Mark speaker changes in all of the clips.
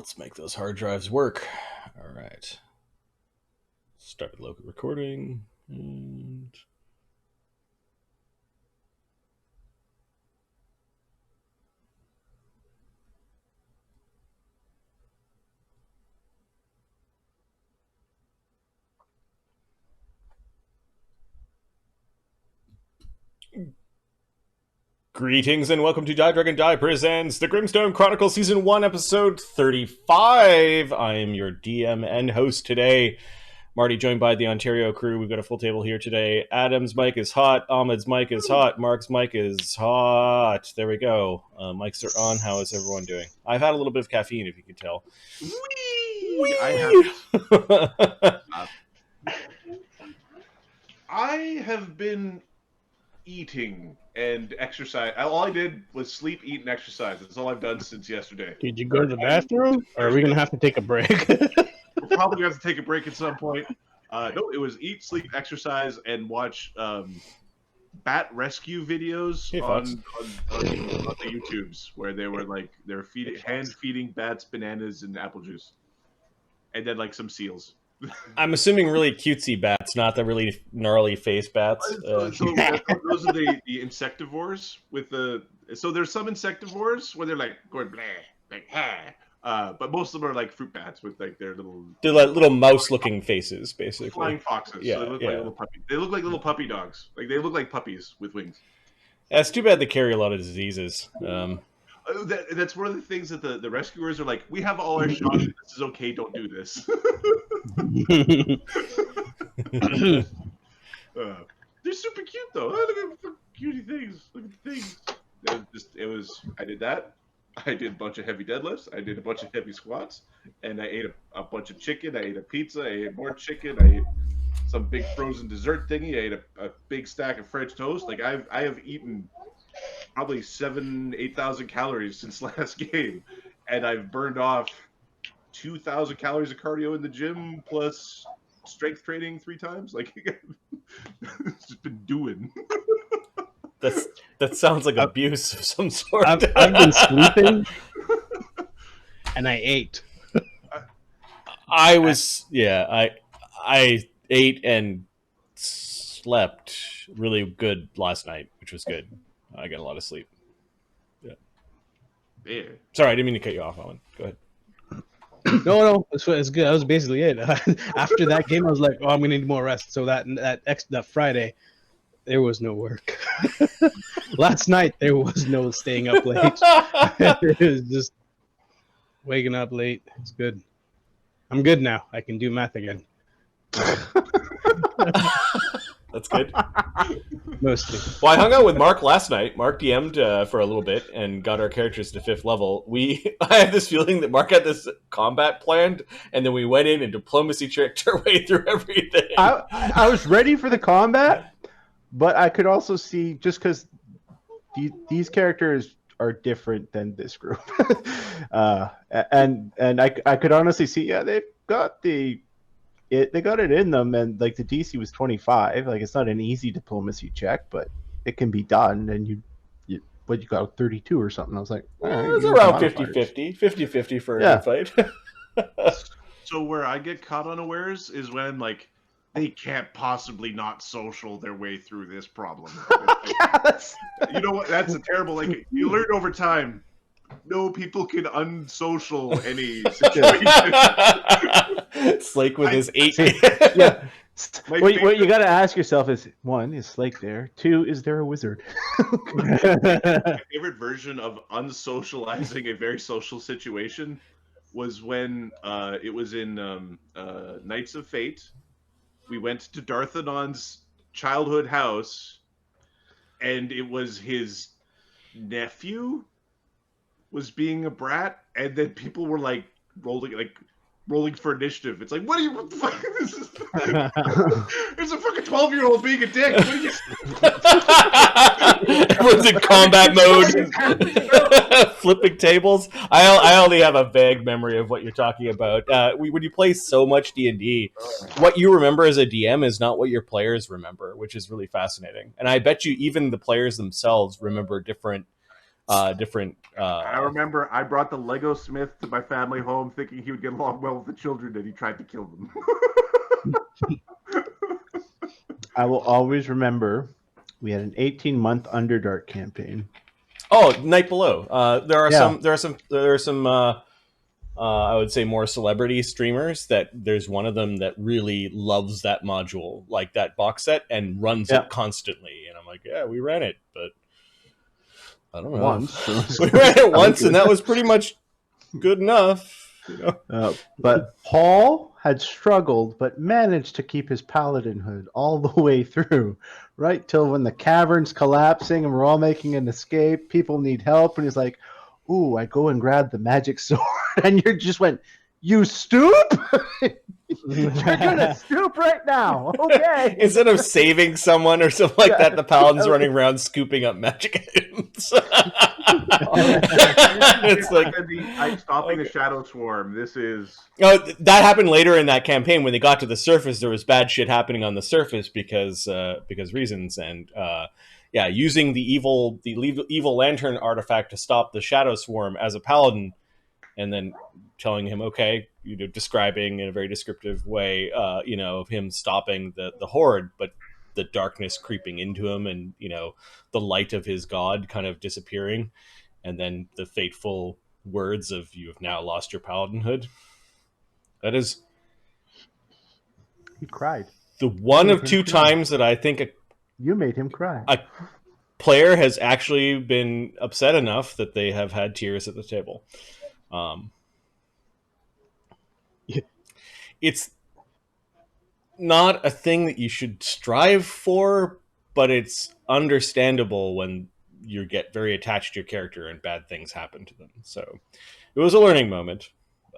Speaker 1: Let's make those hard drives work. All right. Start local recording. And... Greetings and welcome to Die Dragon Die presents the Grimstone Chronicles Season 1, Episode 35. I am your DM and host today. Marty, joined by the Ontario crew. We've got a full table here today. Adam's mic is hot. Ahmed's mic is hot. Mark's mic is hot. There we go. Mics are on. How is everyone doing? I've had a little bit of caffeine, if you can tell.
Speaker 2: Whee! I have been eating and exercise. All I did was sleep, eat, and exercise. That's all I've done since yesterday.
Speaker 3: Did you go to the bathroom, or are we going to have to take a break?
Speaker 2: We're probably going to have to take a break at some point. No, it was eat, sleep, exercise, and watch bat rescue videos on the YouTubes where they were they're hand feeding bats bananas and apple juice, and then some seals.
Speaker 1: I'm assuming really cutesy bats, not the really gnarly face bats.
Speaker 2: So those are the insectivores with the. So there's some insectivores where they're going blah, but most of them are fruit bats with their little.
Speaker 1: They're little mouse-looking faces, basically.
Speaker 2: Flying foxes.
Speaker 1: Yeah,
Speaker 2: so they look like little puppies. They look like little puppy dogs. They look like puppies with wings.
Speaker 1: Yeah, it's too bad they carry a lot of diseases.
Speaker 2: That's one of the things that the rescuers are like. We have all our shots. This is okay. Don't do this. They're super cute though. Look at the cutie things. Look at the things. I did that. I did a bunch of heavy deadlifts. I did a bunch of heavy squats, and I ate a bunch of chicken. I ate a pizza. I ate more chicken. I ate some big frozen dessert thingy. I ate a big stack of French toast. I have eaten probably 8,000 calories since last game, and I've burned off 2,000 calories of cardio in the gym plus strength training 3 times. It's just been doing.
Speaker 1: That sounds like abuse of some sort.
Speaker 3: I've been sleeping, and I ate.
Speaker 1: I ate and slept really good last night, which was good. I got a lot of sleep. Yeah. Sorry, I didn't mean to cut you off, Owen. Go ahead.
Speaker 3: No, it's good. That was basically it. After that game, I was like, "Oh, I'm gonna need more rest." So that Friday, there was no work. Last night, there was no staying up late. It was just waking up late. It's good. I'm good now. I can do math again.
Speaker 1: That's good.
Speaker 3: Mostly.
Speaker 1: Well, I hung out with Mark last night. Mark DM'd for a little bit and got our characters to 5th level. I had this feeling that Mark had this combat planned, and then we went in and diplomacy tricked our way through everything.
Speaker 4: I was ready for the combat, but I could also see, just because these characters are different than this group, and I could honestly see, they've got they got it in them, and the DC was 25. It's not an easy diplomacy check, but it can be done. And you got 32 or something. I was like,
Speaker 1: it was around 50-50 for a fight.
Speaker 2: So where I get caught unawares is when they can't possibly not social their way through this problem.
Speaker 4: Yes.
Speaker 2: You know what? That's a terrible. You learn over time. No, people can unsocial any situation.
Speaker 1: Slake with his 8.
Speaker 4: Yeah. What you got to ask yourself is, 1, is Slake there? 2, is there a wizard?
Speaker 2: My favorite version of unsocializing a very social situation was when it was in Knights of Fate. We went to Darthanon's childhood house, and it was his nephew was being a brat, and then people were rolling for initiative. It's what the fuck? This is there's a fucking 12-year-old being a dick.
Speaker 1: Everyone's in combat mode, flipping tables. I only have a vague memory of what you're talking about. When you play so much D&D, what you remember as a DM is not what your players remember, which is really fascinating. And I bet you even the players themselves remember different different.
Speaker 2: I remember I brought the Lego Smith to my family home thinking he would get along well with the children, and he tried to kill them.
Speaker 4: I will always remember we had an 18-month Underdark campaign.
Speaker 1: Oh, Night Below. There are
Speaker 4: Yeah.
Speaker 1: some. I would say more celebrity streamers that there's one of them that really loves that module, like that box set, and runs
Speaker 4: Yeah.
Speaker 1: it constantly. And I'm like, yeah, we ran it, but I don't know.
Speaker 4: Once.
Speaker 1: We ran it once, and that was pretty much good enough. You know?
Speaker 4: But Paul had struggled, but managed to keep his paladinhood all the way through, right till when the cavern's collapsing and we're all making an escape. People need help, and he's like, "Ooh, I go and grab the magic sword," and you just went, "You stoop? You're gonna stoop right now, okay?"
Speaker 1: Instead of saving someone or something like that, the paladin's running around scooping up magic items. It's like,
Speaker 2: I'm stopping the Shadow Swarm. This is
Speaker 1: that happened later in that campaign when they got to the surface. There was bad shit happening on the surface because reasons, and using the evil lantern artifact to stop the Shadow Swarm as a paladin, and then telling him, okay, describing in a very descriptive way, of him stopping the horde, but the darkness creeping into him, and the light of his god kind of disappearing, and then the fateful words of "You have now lost your paladinhood." That is
Speaker 4: He cried.
Speaker 1: the one of two times that I think
Speaker 4: You made him cry.
Speaker 1: a player has actually been upset enough that they have had tears at the table. It's not a thing that you should strive for, but it's understandable when you get very attached to your character and bad things happen to them. So it was a learning moment.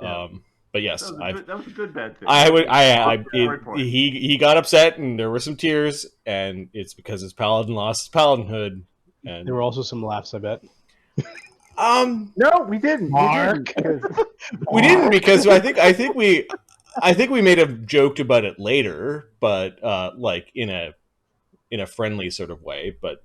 Speaker 2: Yeah.
Speaker 1: But yes,
Speaker 2: that was a good bad thing.
Speaker 1: he got upset and there were some tears, and it's because his paladin lost his paladinhood. And
Speaker 3: There were also some laughs, I bet.
Speaker 4: No, we didn't.
Speaker 3: Mark.
Speaker 1: We didn't, because I think we may have joked about it later, but like in a friendly sort of way. But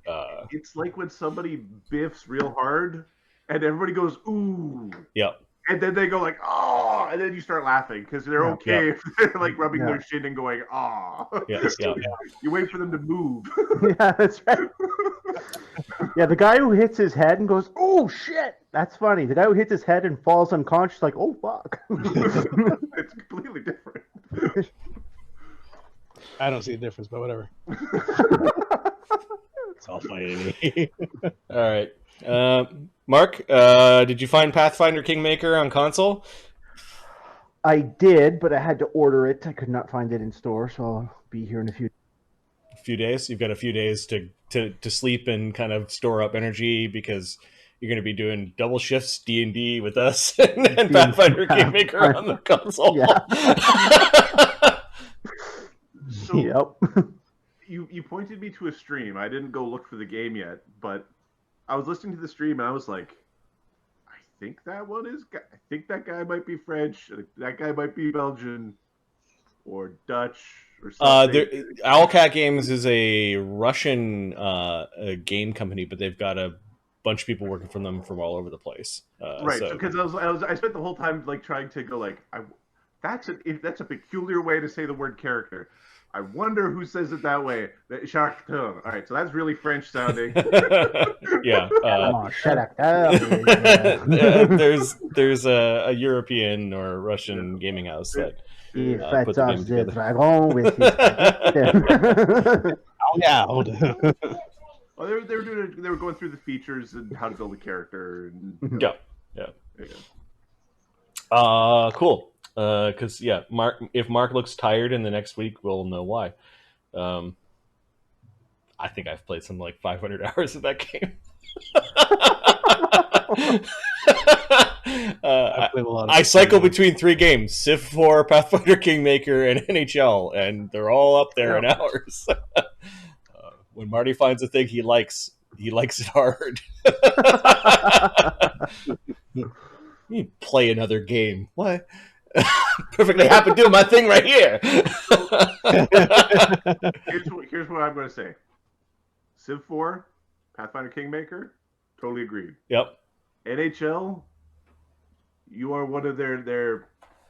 Speaker 2: it's like when somebody biffs real hard and everybody goes ooh,
Speaker 1: yeah,
Speaker 2: and then they go like oh, and then you start laughing because they're okay if they're like rubbing their shin and going ah.
Speaker 1: Yeah.
Speaker 2: You wait for them to move.
Speaker 4: Yeah, that's right. Yeah, the guy who hits his head and goes, "Oh shit," that's funny. The guy who hits his head and falls unconscious, like, "Oh fuck."
Speaker 2: It's completely different.
Speaker 3: I don't see a difference, but whatever. It's all fine.
Speaker 1: All right. Mark, did you find Pathfinder Kingmaker on console?
Speaker 4: I did, but I had to order it. I could not find it in store, so I'll be here in a few
Speaker 1: days. You've got a few days to sleep and kind of store up energy, because you're going to be doing double shifts D&D with us and Pathfinder Kingmaker on the console.
Speaker 4: Yeah.
Speaker 2: So,
Speaker 4: yep.
Speaker 2: You pointed me to a stream. I didn't go look for the game yet, but I was listening to the stream and I was like, I think that guy might be French. That guy might be Belgian or Dutch or something.
Speaker 1: Owlcat Games is a Russian game company, but they've got a bunch of people working for them from all over the place.
Speaker 2: Right, because I spent the whole time like trying to go like, that's a peculiar way to say the word character. I wonder who says it that way. All right, so that's really French sounding.
Speaker 1: Yeah.
Speaker 4: Shut up.
Speaker 1: There's a European or Russian gaming house that
Speaker 4: He
Speaker 1: put
Speaker 4: fights
Speaker 1: the
Speaker 4: off
Speaker 1: game
Speaker 4: the
Speaker 1: together.
Speaker 4: dragon with his
Speaker 3: Oh yeah.
Speaker 2: Well, they were going through the features and how to build a character. And,
Speaker 1: Yeah.
Speaker 2: There you go.
Speaker 1: Cool. Because if Mark looks tired in the next week, we'll know why. I think I've played some like 500 hours of that game. I cycle between 3 games: Civ 4, Pathfinder Kingmaker, and NHL, and they're all up there in hours. When Marty finds a thing he likes it hard. You play another game. What? Perfectly happy doing my thing right here.
Speaker 2: Here's what I'm going to say. Civ 4, Pathfinder Kingmaker, Totally agreed.
Speaker 1: Yep.
Speaker 2: NHL, you are one of their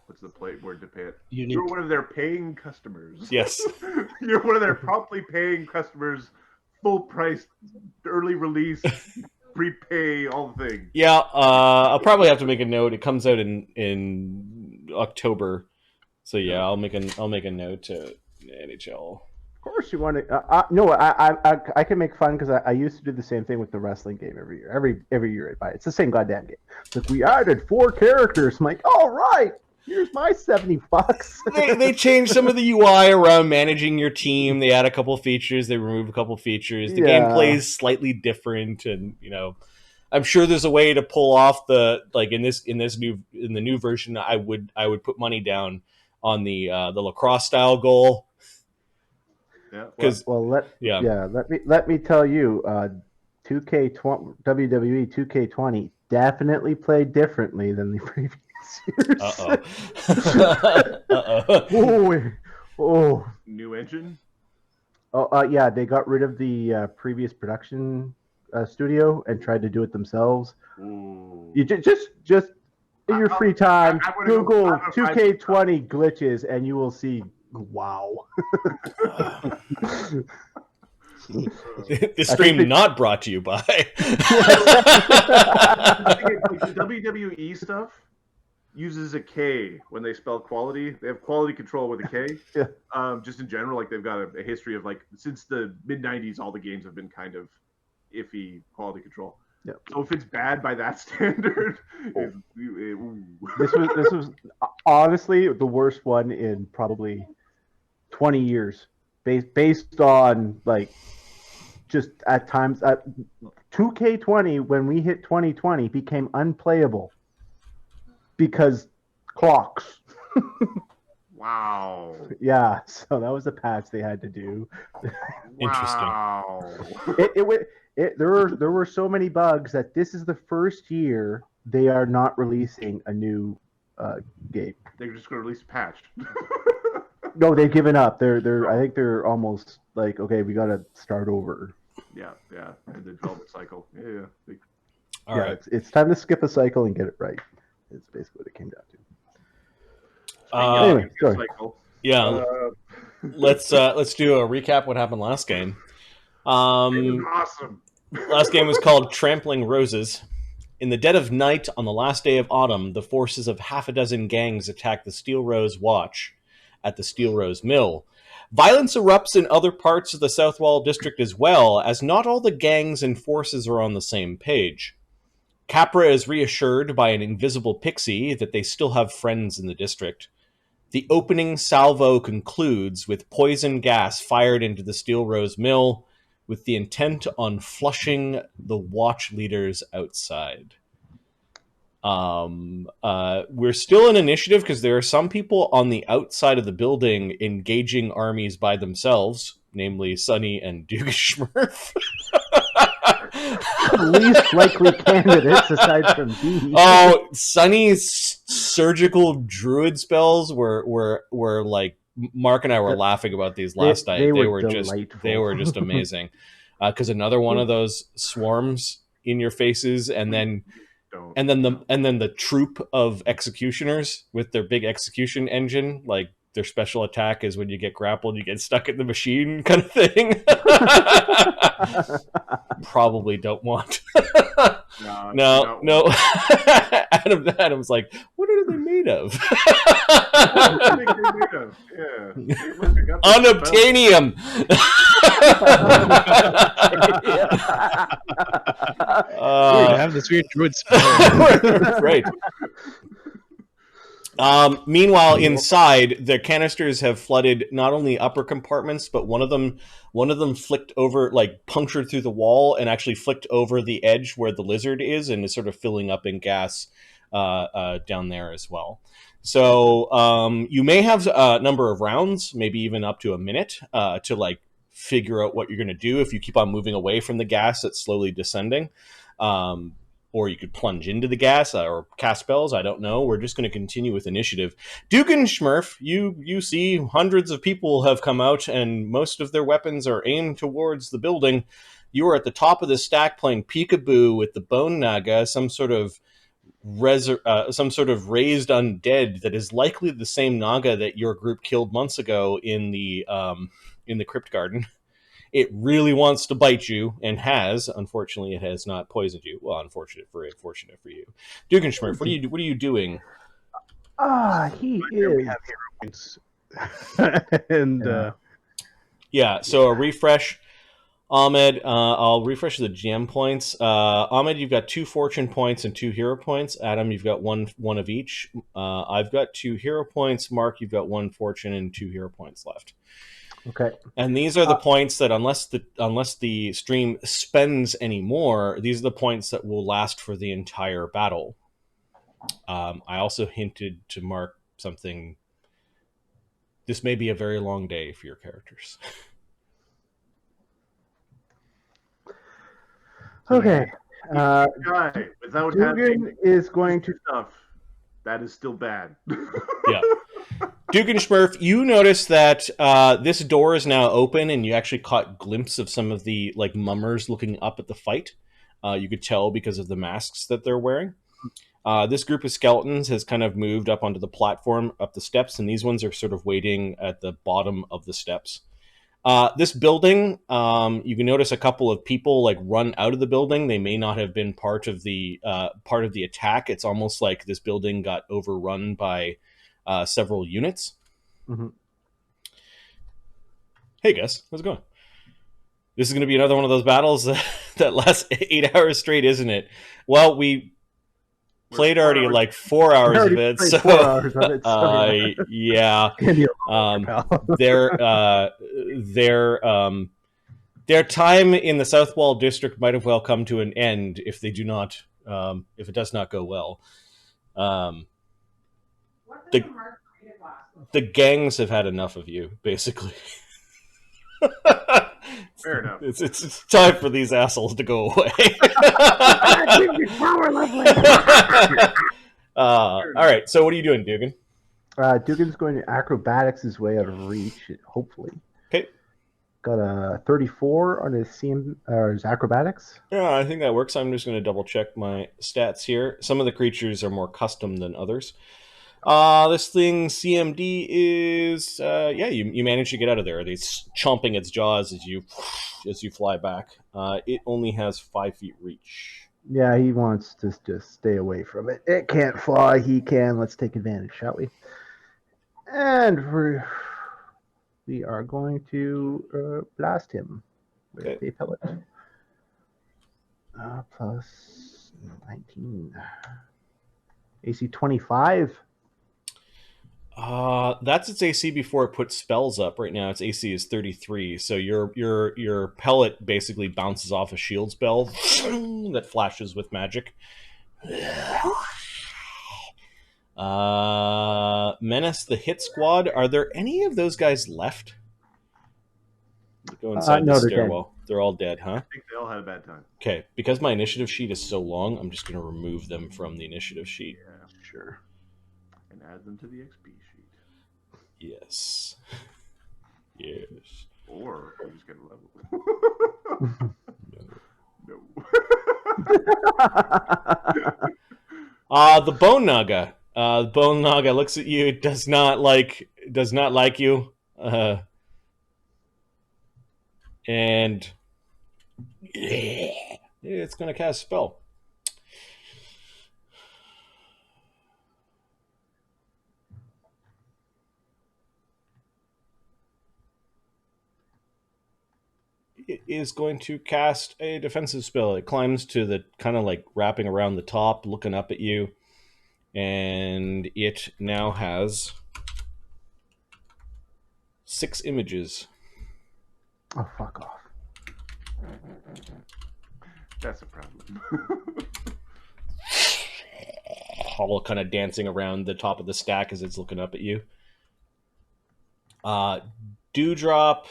Speaker 2: what's the word to pay it?
Speaker 3: Unique.
Speaker 2: You're one of their paying customers.
Speaker 1: Yes.
Speaker 2: You're one of their promptly paying customers, full price, early release, prepay, all the things.
Speaker 1: Yeah, I'll probably have to make a note. It comes out in October, so yeah, I'll make a note to NHL.
Speaker 4: Of course, you want to. No, I can make fun because I used to do the same thing with the wrestling game every year. Every year I buy it. It's the same goddamn game. It's like we added 4 characters. I'm like, all right, here's my $70.
Speaker 1: They changed some of the UI around managing your team. They add a couple features. They remove a couple features. The gameplay is slightly different, and I'm sure there's a way to pull off the in the new version. I would put money down on the lacrosse style goal.
Speaker 2: Yeah.
Speaker 4: Let me tell you, 2K20 WWE 2K20 definitely played differently than the previous years.
Speaker 2: Oh. New engine.
Speaker 4: Yeah, they got rid of the previous production studio and tried to do it themselves.
Speaker 2: Ooh.
Speaker 4: You just in your free time, Google 2K20 glitches, and you will see. Wow.
Speaker 1: The stream not brought to you by.
Speaker 2: The WWE stuff uses a K when they spell quality. They have quality control with a K.
Speaker 4: Yeah.
Speaker 2: Just in general, they've got a history of since the mid '90s, all the games have been kind of iffy quality control.
Speaker 4: Yeah.
Speaker 2: So if it's bad by that standard,
Speaker 4: this was honestly the worst one in probably 20 years, based on just at times 2K20 when we hit 2020 became unplayable because clocks.
Speaker 2: Wow.
Speaker 4: Yeah, so that was a patch they had to do.
Speaker 1: Interesting.
Speaker 2: Wow.
Speaker 4: There were so many bugs that this is the first year they are not releasing a new game.
Speaker 2: They're just going to release a patch.
Speaker 4: No, they've given up. I think they're almost okay, we got to start over.
Speaker 2: Yeah, and the development cycle. Yeah.
Speaker 1: All right.
Speaker 4: It's time to skip a cycle and get it right. It's basically what it came down to.
Speaker 1: Anyway,
Speaker 2: cycle.
Speaker 1: Yeah. Let's do a recap what happened last game.
Speaker 2: Awesome.
Speaker 1: Last game was called Trampling Roses. In the dead of night, on the last day of autumn, the forces of half a dozen gangs attack the Steelrose Watch at the Steelrose Mill. Violence erupts in other parts of the Southwall district as well, as not all the gangs and forces are on the same page. Capra is reassured by an invisible pixie that they still have friends in the district. The opening salvo concludes with poison gas fired into the Steelrose Mill, with the intent on flushing the watch leaders outside. We're still in initiative because there are some people on the outside of the building engaging armies by themselves, namely Sunny and Dugganschmirph.
Speaker 4: Least likely candidates aside from these.
Speaker 1: Oh, Sunny's surgical druid spells were like Mark and I were laughing about these last night. They were just amazing. Because another one of those swarms in your faces, and then the troop of executioners with their big execution engine, their special attack is when you get grappled, you get stuck in the machine kind of thing. Probably don't want. No. Adam's like, what are they made of? Unobtainium.
Speaker 3: I have this weird druid spell.
Speaker 1: Right. Meanwhile, inside, the canisters have flooded not only upper compartments, but one of them flicked over, punctured through the wall and actually flicked over the edge where the lizard is, and is sort of filling up in gas down there as well. So you may have a number of rounds, maybe even up to a minute, to figure out what you're going to do if you keep on moving away from the gas that's slowly descending. Or you could plunge into the gas or cast spells. I don't know. We're just going to continue with initiative. Dugganschmirph, you see hundreds of people have come out, and most of their weapons are aimed towards the building. You are at the top of the stack playing peekaboo with the bone naga, some sort of raised undead that is likely the same naga that your group killed months ago in the crypt garden. It really wants to bite you, and has. Unfortunately, it has not poisoned you. Well, unfortunate for it, fortunate for you. Dugganschmirph, what are you doing?
Speaker 4: He
Speaker 3: Here we
Speaker 4: is.
Speaker 3: have hero points. And
Speaker 1: Yeah, so a refresh. Ahmed, I'll refresh the gem points. Ahmed, you've got 2 fortune points and 2 hero points. Adam, you've got one of each. I've got 2 hero points. Mark, you've got 1 fortune and 2 hero points left.
Speaker 4: Okay.
Speaker 1: And these are the points that, unless the stream spends any more, these are the points that will last for the entire battle. I also hinted to Mark something. This may be a very long day for your characters.
Speaker 4: Okay.
Speaker 2: Guy, without having
Speaker 4: Duggan is going to.
Speaker 2: stuff, that is still bad.
Speaker 1: Yeah. Dugganschmirph, you notice that this door is now open, and you actually caught glimpse of some of the mummers looking up at the fight. You could tell because of the masks that they're wearing. This group of skeletons has kind of moved up onto the platform, up the steps, and these ones are sort of waiting at the bottom of the steps. This building, you can notice a couple of people run out of the building. They may not have been part of the attack. It's almost like this building got overrun by several units.
Speaker 4: Mm-hmm.
Speaker 1: Hey Gus, how's it going? This is going to be another one of those battles that lasts 8 hours straight, isn't it? Well, we played already 4 hours of it, so
Speaker 4: 4 hours of it.
Speaker 1: yeah. Their time in the South Wall district might have well come to an end if they do not, if it does not go well. The gangs have had enough of you, basically.
Speaker 2: Fair enough.
Speaker 1: It's time for these assholes to go away. All right, so what are you doing, Duggan?
Speaker 4: Duggan's going to acrobatics his way out of reach, hopefully.
Speaker 1: Okay.
Speaker 4: Got a 34 on his his acrobatics.
Speaker 1: Yeah, I think that works. I'm just going to double check my stats here. Some of the creatures are more custom than others. This thing CMD is you manage to get out of there. It's chomping its jaws as you fly back. It only has 5 feet reach.
Speaker 4: Yeah, he wants to just stay away from it. It can't fly. He can. Let's take advantage, shall we? And we are going to blast him with a pellet. Plus 19. AC 25.
Speaker 1: That's its AC before it puts spells up. Right now, its AC is 33. So your pellet basically bounces off a shield spell that flashes with magic. Menace the hit squad. Are there any of those guys left? Go inside the stairwell. They're all dead, huh?
Speaker 2: I think they all had a bad time.
Speaker 1: Okay, because my initiative sheet is so long, I'm just going to remove them from the initiative sheet.
Speaker 2: Yeah, sure. And add them to the XP sheet.
Speaker 1: Yes. Yes.
Speaker 2: Or you just get a level. No.
Speaker 1: The bone naga. The bone naga looks at you. It does not like you. And it's going to cast a spell. It is going to cast a defensive spell. It climbs to the kind of wrapping around the top, looking up at you. And it now has 6 images.
Speaker 4: Oh, fuck off.
Speaker 2: That's a problem.
Speaker 1: All kind of dancing around the top of the stack as it's looking up at you. Dewdrop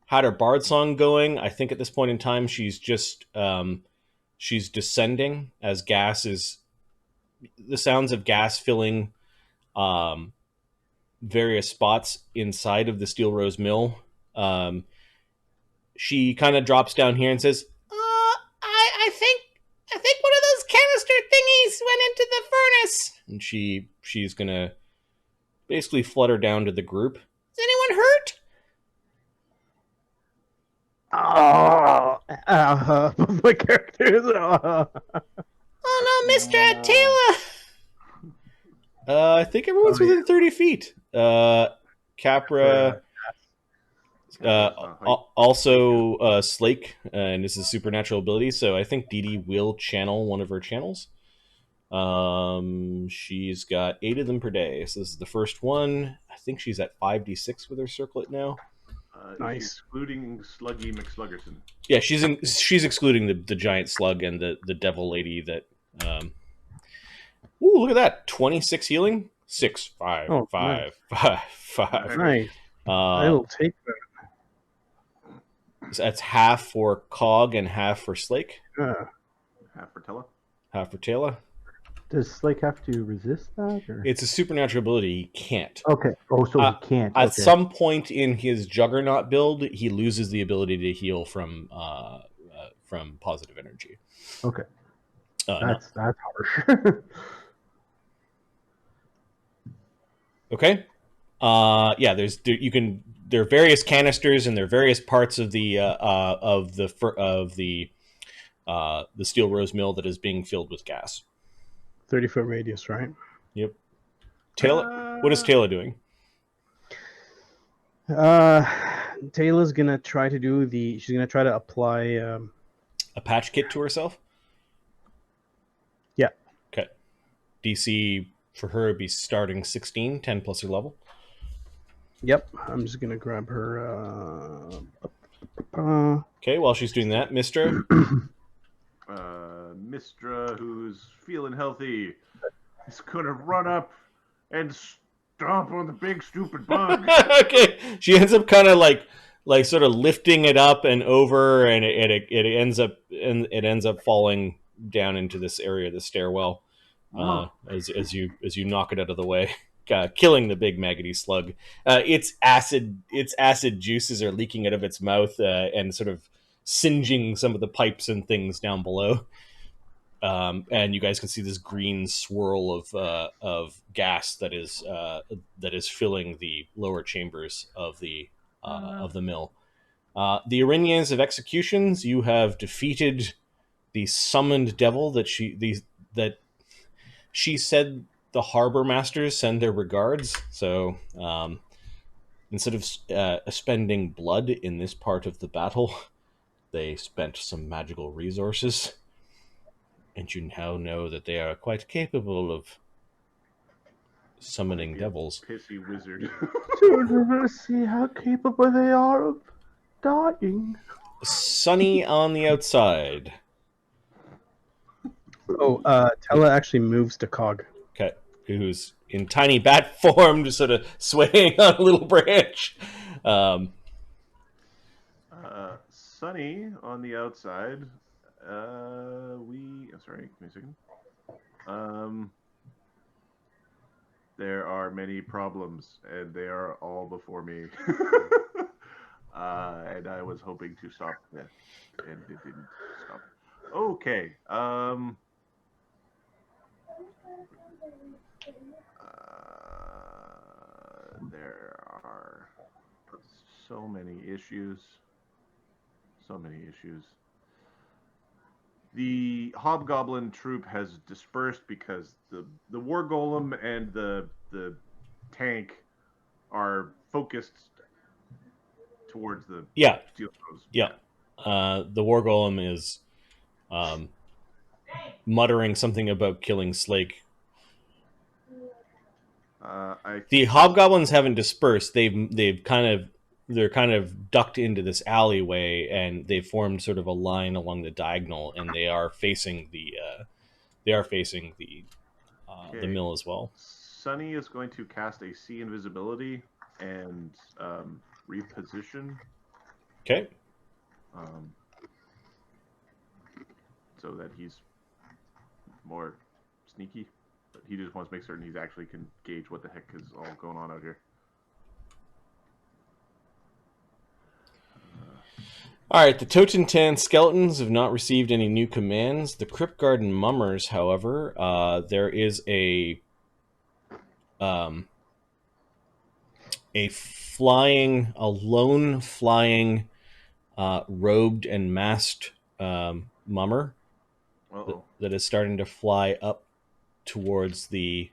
Speaker 1: had her bard song going. I think at this point in time she's just she's descending as gas is the sounds of gas filling various spots inside of the Steelrose Mill she kind of drops down here and says, I think one of those canister thingies went into the furnace. And she's gonna basically flutter down to the group. Is anyone hurt?
Speaker 4: My character is.
Speaker 1: Oh no, Mr. Taylor. I think everyone's within 30 feet. Capra, also Slake, and this is supernatural ability, so I think Dee Dee will channel one of her channels. She's got 8 of them per day, so this is the first one. I think she's at 5d6 with her circlet now.
Speaker 3: Nice.
Speaker 2: Excluding Sluggy McSluggerson.
Speaker 1: Yeah, she's excluding the giant slug and the devil lady that. Ooh, look at that! 26 healing. 6, 5,
Speaker 3: Oh,
Speaker 1: 5,
Speaker 3: nice.
Speaker 1: 5, 5.
Speaker 3: Nice. I will take that.
Speaker 1: So that's half for Cog and half for Slake.
Speaker 2: Half for Tella.
Speaker 1: Half for Taylor.
Speaker 4: Does Slake have to resist that? Or?
Speaker 1: It's a supernatural ability. He can't.
Speaker 4: Okay. Oh, so he can't.
Speaker 1: At
Speaker 4: Okay.
Speaker 1: some point in his Juggernaut build, he loses the ability to heal from positive energy.
Speaker 4: Okay.
Speaker 1: That's
Speaker 4: harsh.
Speaker 1: Okay. Yeah. There are various canisters and there are various parts of the Steelrose Mill that is being filled with gas.
Speaker 3: 30-foot radius, right?
Speaker 1: Yep. Taylor, what is Taylor doing?
Speaker 3: Taylor's gonna try to she's gonna try to apply
Speaker 1: A patch kit to herself?
Speaker 3: Yeah.
Speaker 1: Okay. DC for her would be starting 16, 10 plus her level.
Speaker 3: Yep. I'm just gonna grab her
Speaker 1: Okay, while she's doing that, Mistra.
Speaker 2: Mistra, who's feeling healthy, is gonna run up and stomp on the big stupid bug.
Speaker 1: Okay, she ends up kind of like sort of lifting it up and over, and it ends up falling down into this area of the stairwell. As you knock it out of the way, killing the big maggoty slug. Its acid juices are leaking out of its mouth and sort of singeing some of the pipes and things down below. And you guys can see this green swirl of gas that is filling the lower chambers of the mill. The Irinians of Executions, you have defeated the summoned devil that she said the harbor masters send their regards. So instead of spending blood in this part of the battle, they spent some magical resources. And you now know that they are quite capable of summoning devils.
Speaker 2: Pissy wizard.
Speaker 4: To see how capable they are of dying.
Speaker 1: Sunny on the outside.
Speaker 3: Tella actually moves to Cog.
Speaker 1: Okay. Who's in tiny bat form, just sort of swaying on a little branch.
Speaker 2: Sunny on the outside. Sorry, give me a second. There are many problems, and they are all before me. And I was hoping to stop that, and it didn't stop. Okay. There are so many issues. So many issues. The hobgoblin troop has dispersed because the war golem and the tank are focused towards the Steelrose.
Speaker 1: Yeah. The war golem is muttering something about killing Slake. The hobgoblins haven't dispersed. They're kind of ducked into this alleyway, and they've formed sort of a line along the diagonal, and they are facing the mill as well.
Speaker 2: Sunny is going to cast a see invisibility and reposition.
Speaker 1: Okay.
Speaker 2: So that he's more sneaky, but he just wants to make certain he's actually can gauge what the heck is all going on out here.
Speaker 1: All right, the Totentan skeletons have not received any new commands. The Crypt Garden mummers, however, there is a lone flying, robed and masked mummer that is starting to fly up towards the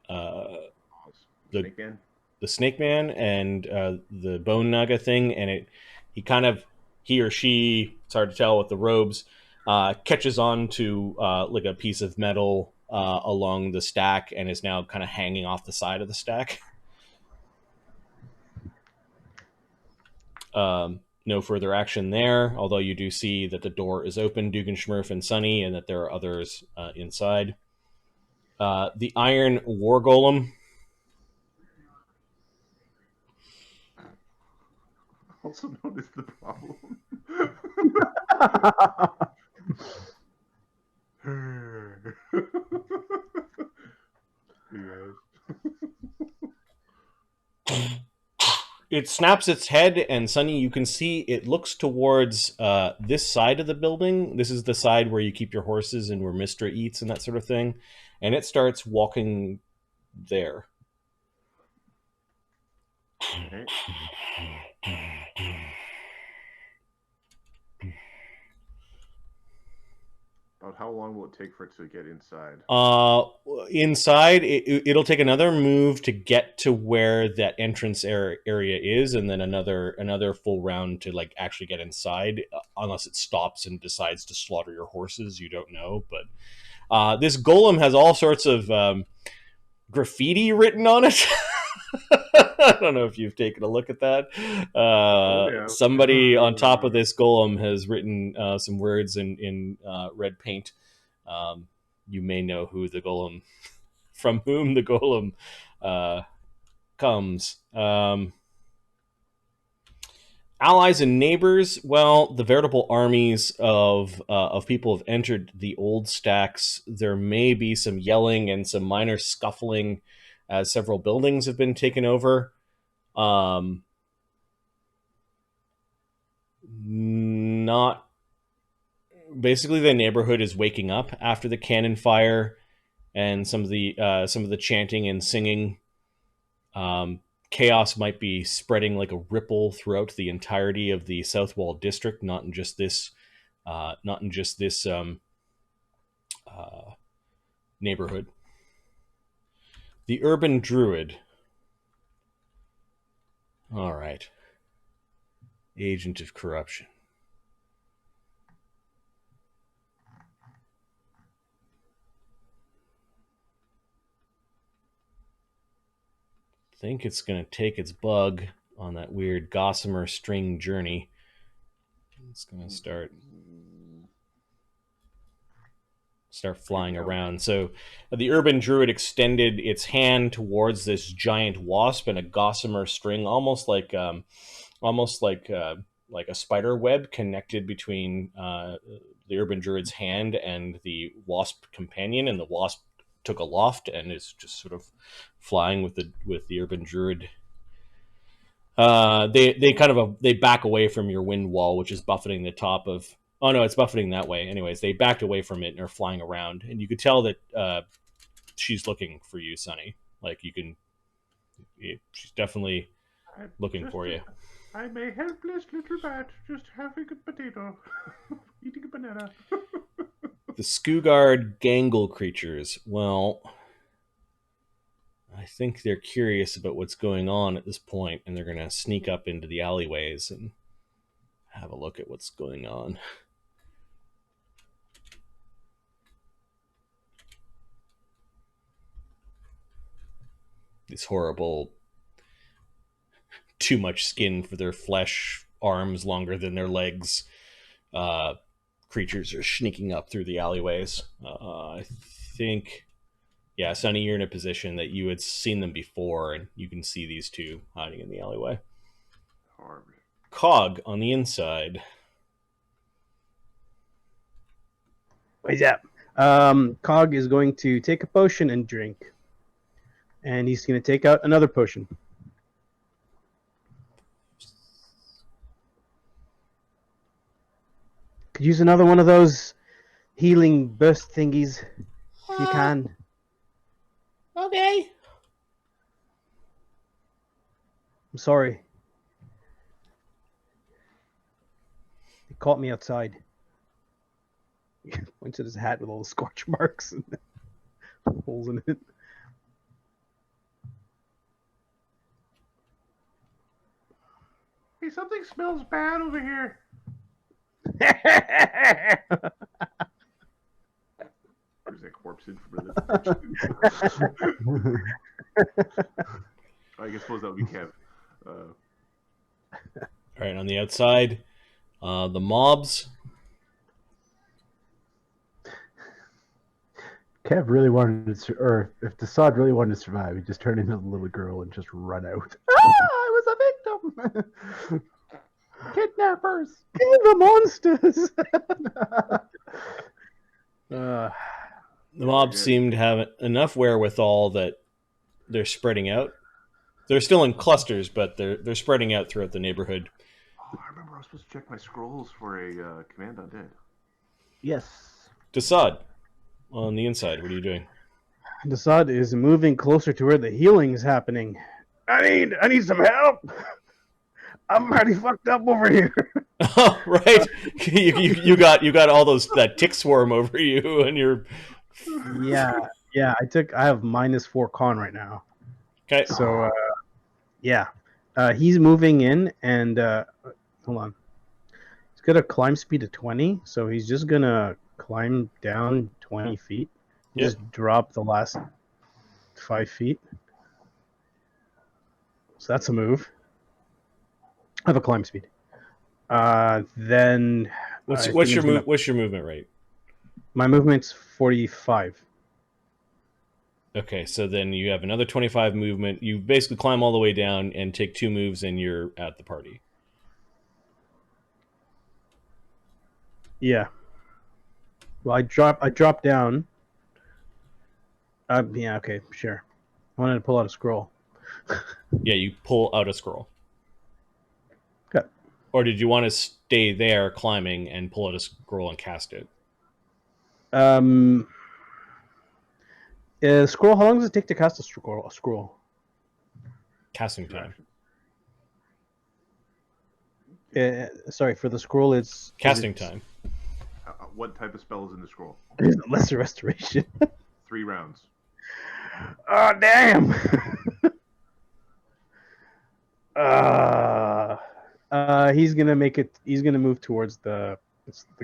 Speaker 2: Snake Man.
Speaker 1: the Snake Man and the Bone Naga thing, and he or she, it's hard to tell with the robes, catches on to like a piece of metal along the stack and is now kind of hanging off the side of the stack. No further action there, although you do see that the door is open, Dugganschmirph and Sunny, and that there are others inside. The Iron War Golem.
Speaker 2: Also known as the problem.
Speaker 1: It snaps its head, and Sunny, you can see it looks towards this side of the building. This is the side where you keep your horses and where Mistra eats and that sort of thing. And it starts walking there.
Speaker 2: Okay. About how long will it take for it to get inside?
Speaker 1: Inside, it'll take another move to get to where that entrance area is, and then another full round to like actually get inside, unless it stops and decides to slaughter your horses. You don't know, but this golem has all sorts of graffiti written on it. I don't know if you've taken a look at that. Somebody on top of this golem has written some words in red paint. You may know who the golem, from whom the golem comes. Allies and neighbors. Well, the veritable armies of people have entered the old stacks. There may be some yelling and some minor scuffling as several buildings have been taken over. Basically, the neighborhood is waking up after the cannon fire and some of the chanting and singing. Chaos might be spreading like a ripple throughout the entirety of the South Wall district, not in just this neighborhood. The urban druid. All right. Agent of corruption. I think it's going to take its bug on that weird gossamer string journey. It's going to start flying around. So the urban druid extended its hand towards this giant wasp and a gossamer string, almost like a spider web connected between the urban druid's hand and the wasp companion, and the wasp took aloft and is just sort of flying with the urban druid. They back away from your wind wall, which is buffeting the top of. Oh no, it's buffeting that way. Anyways, they backed away from it and are flying around, and you could tell that she's looking for you, Sunny. Like she's definitely looking for you.
Speaker 2: I'm a helpless little bat, just having a potato, eating a banana.
Speaker 1: The Skoogard gangle creatures. Well, I think they're curious about what's going on at this point, and they're going to sneak up into the alleyways and have a look at what's going on. These horrible, too much skin for their flesh, arms longer than their legs, creatures are sneaking up through the alleyways. I think, yeah, Sunny, you're in a position that you had seen them before, and you can see these two hiding in the alleyway.
Speaker 2: Horrible.
Speaker 1: Cog on the inside.
Speaker 3: What's up? Cog is going to take a potion and drink. And he's going to take out another potion. Use another one of those healing burst thingies if you can.
Speaker 1: Okay.
Speaker 3: I'm sorry. He caught me outside. He points at his hat with all the scorch marks and holes in it.
Speaker 2: Hey, something smells bad over here. Where's that corpse in from the I suppose that would be Kev.
Speaker 1: All right, on the outside, the mobs.
Speaker 4: Kev really wanted to, or if Desaad really wanted to survive, he'd just turn into the little girl and just run out. I was a victim! Kidnappers!
Speaker 3: Kill the monsters!
Speaker 1: The mobs seem to have enough wherewithal that they're spreading out. They're still in clusters, but they're spreading out throughout the neighborhood.
Speaker 2: Oh, I remember I was supposed to check my scrolls for a command undead.
Speaker 4: Yes.
Speaker 1: Desaad, on the inside, what are you doing?
Speaker 3: Desaad is moving closer to where the healing is happening. I need some help. I'm pretty fucked up over here.
Speaker 1: Oh, right. you got all that tick swarm over you, and you're.
Speaker 3: Yeah. I have -4 con right now.
Speaker 1: Okay.
Speaker 3: So, yeah. He's moving in, and hold on. He's got a climb speed of 20, so he's just gonna climb down 20 feet.
Speaker 1: Yep.
Speaker 3: Just drop the last 5 feet. So that's a move. I have a climb speed. Then
Speaker 1: what's your movement rate?
Speaker 3: My movement's 45.
Speaker 1: Okay, so then you have another 25 movement. You basically climb all the way down and take 2 moves, and you're at the party.
Speaker 3: Yeah. Well, I drop down. Yeah. Okay. Sure. I wanted to pull out a scroll.
Speaker 1: Yeah, you pull out a scroll.
Speaker 3: Okay.
Speaker 1: Or did you want to stay there climbing and pull out a scroll and cast it?
Speaker 3: Scroll. How long does it take to cast a scroll?
Speaker 1: Casting time.
Speaker 3: Sorry, for the scroll, it's
Speaker 1: casting time.
Speaker 2: What type of spell is in the scroll?
Speaker 3: It's Lesser Restoration.
Speaker 2: 3 rounds.
Speaker 3: Oh damn! He's gonna make it. He's gonna move towards the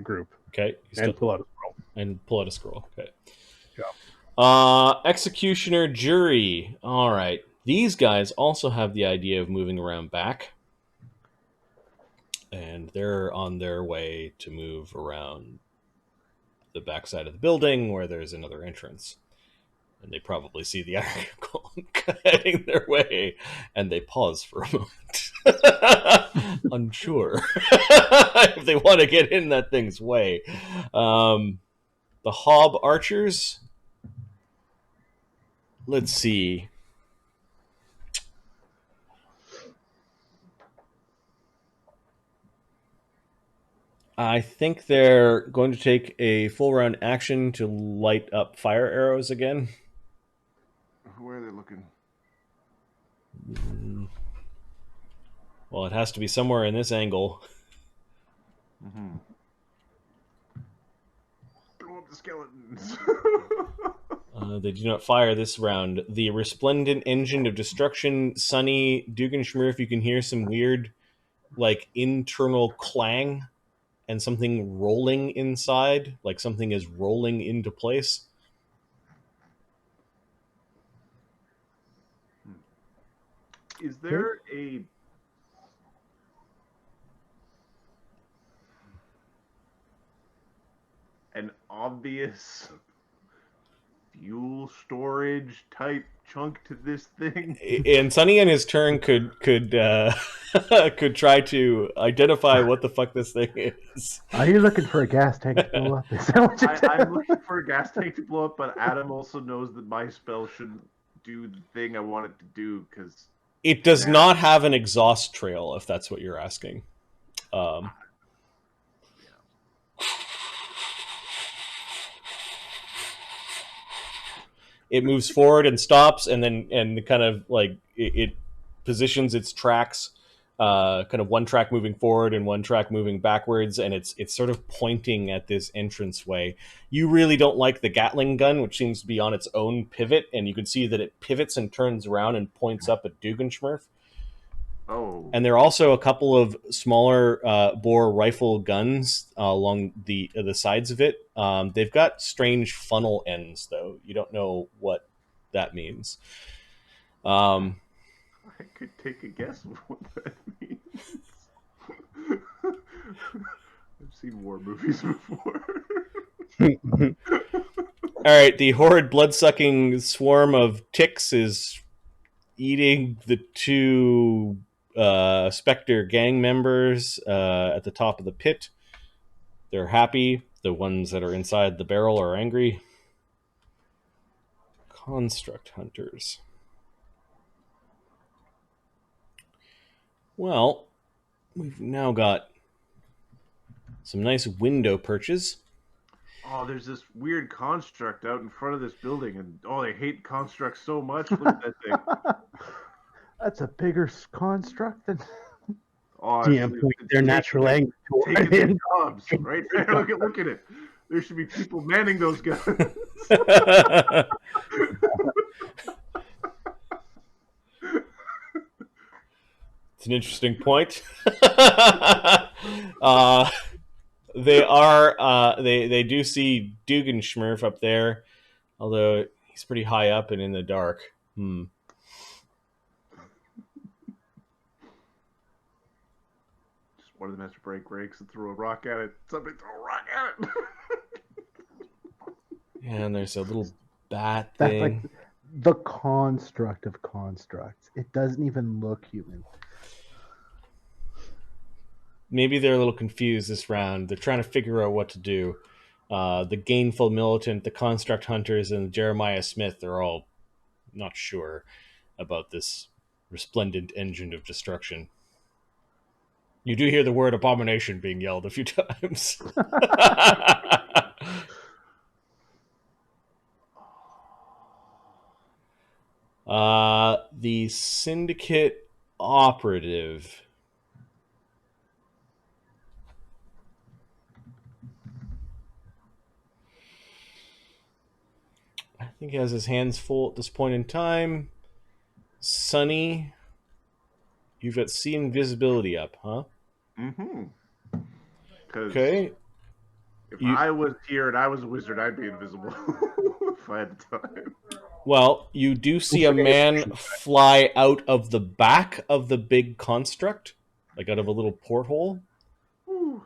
Speaker 3: group.
Speaker 1: Okay.
Speaker 3: Pull out a scroll.
Speaker 1: And pull out a scroll. Okay.
Speaker 3: Yeah.
Speaker 1: Executioner Jury. All right. These guys also have the idea of moving around back. And they're on their way to move around the backside of the building where there's another entrance. And they probably see the article heading their way, and they pause for a moment. Unsure if they want to get in that thing's way. The Hob Archers. Let's see. I think they're going to take a full round action to light up fire arrows again.
Speaker 2: Where are they looking?
Speaker 1: Well, it has to be somewhere in this angle.
Speaker 2: Mm-hmm. Blow up the skeletons.
Speaker 1: They do not fire this round. The resplendent engine of destruction, Sunny, Dugganschmirph, you can hear some weird, like, internal clang and something rolling inside, like something is rolling into place.
Speaker 2: Is there an obvious fuel storage type chunk to this thing?
Speaker 1: And Sunny in his turn could could try to identify what the fuck this thing is.
Speaker 4: Are you looking for a gas tank to blow up? Is that what you're
Speaker 2: I'm looking for a gas tank to blow up, but Adam also knows that my spell shouldn't do the thing I want it to do because
Speaker 1: it does not have an exhaust trail, if that's what you're asking. it moves forward and stops, and then kind of like it positions its tracks, kind of one track moving forward and one track moving backwards, and it's sort of pointing at this entranceway. You really don't like the Gatling gun, which seems to be on its own pivot, and you can see that it pivots and turns around and points up at Dugganschmirph.
Speaker 2: Oh.
Speaker 1: And there are also a couple of smaller bore rifle guns along the sides of it. They've got strange funnel ends, though. You don't know what that means.
Speaker 2: I could take a guess of what that means. I've seen war movies before.
Speaker 1: All right, the horrid blood-sucking swarm of ticks is eating the two Spectre gang members at the top of the pit. They're happy. The ones that are inside the barrel are angry. Construct hunters. Well, we've now got some nice window perches.
Speaker 2: Oh, there's this weird construct out in front of this building, and I hate constructs so much. Look at that thing.
Speaker 4: That's a bigger construct than.
Speaker 2: Oh,
Speaker 3: DM point their natural angle.
Speaker 2: Taking the jobs, right there. Look at it. There should be people manning those guns.
Speaker 1: It's an interesting point. They do see Dugganschmirph up there, although he's pretty high up and in the dark.
Speaker 2: Just one of them has to break rakes and throw a rock at it. Somebody throw a rock at it.
Speaker 1: Yeah, and there's a little bat
Speaker 4: That's
Speaker 1: thing.
Speaker 4: like the construct of constructs. It doesn't even look human.
Speaker 1: Maybe they're a little confused this round. They're trying to figure out what to do. The Gainful Militant, the Construct Hunters, and Jeremiah Smith are all not sure about this resplendent engine of destruction. You do hear the word abomination being yelled a few times. The Syndicate Operative. I think he has his hands full at this point in time. Sunny, you've got see invisibility up, huh?
Speaker 2: Mm-hmm.
Speaker 1: Okay.
Speaker 2: If I was here and I was a wizard, I'd be invisible if I had the time.
Speaker 1: Well, you do see a man fly out of the back of the big construct, like out of a little porthole.
Speaker 2: Ooh.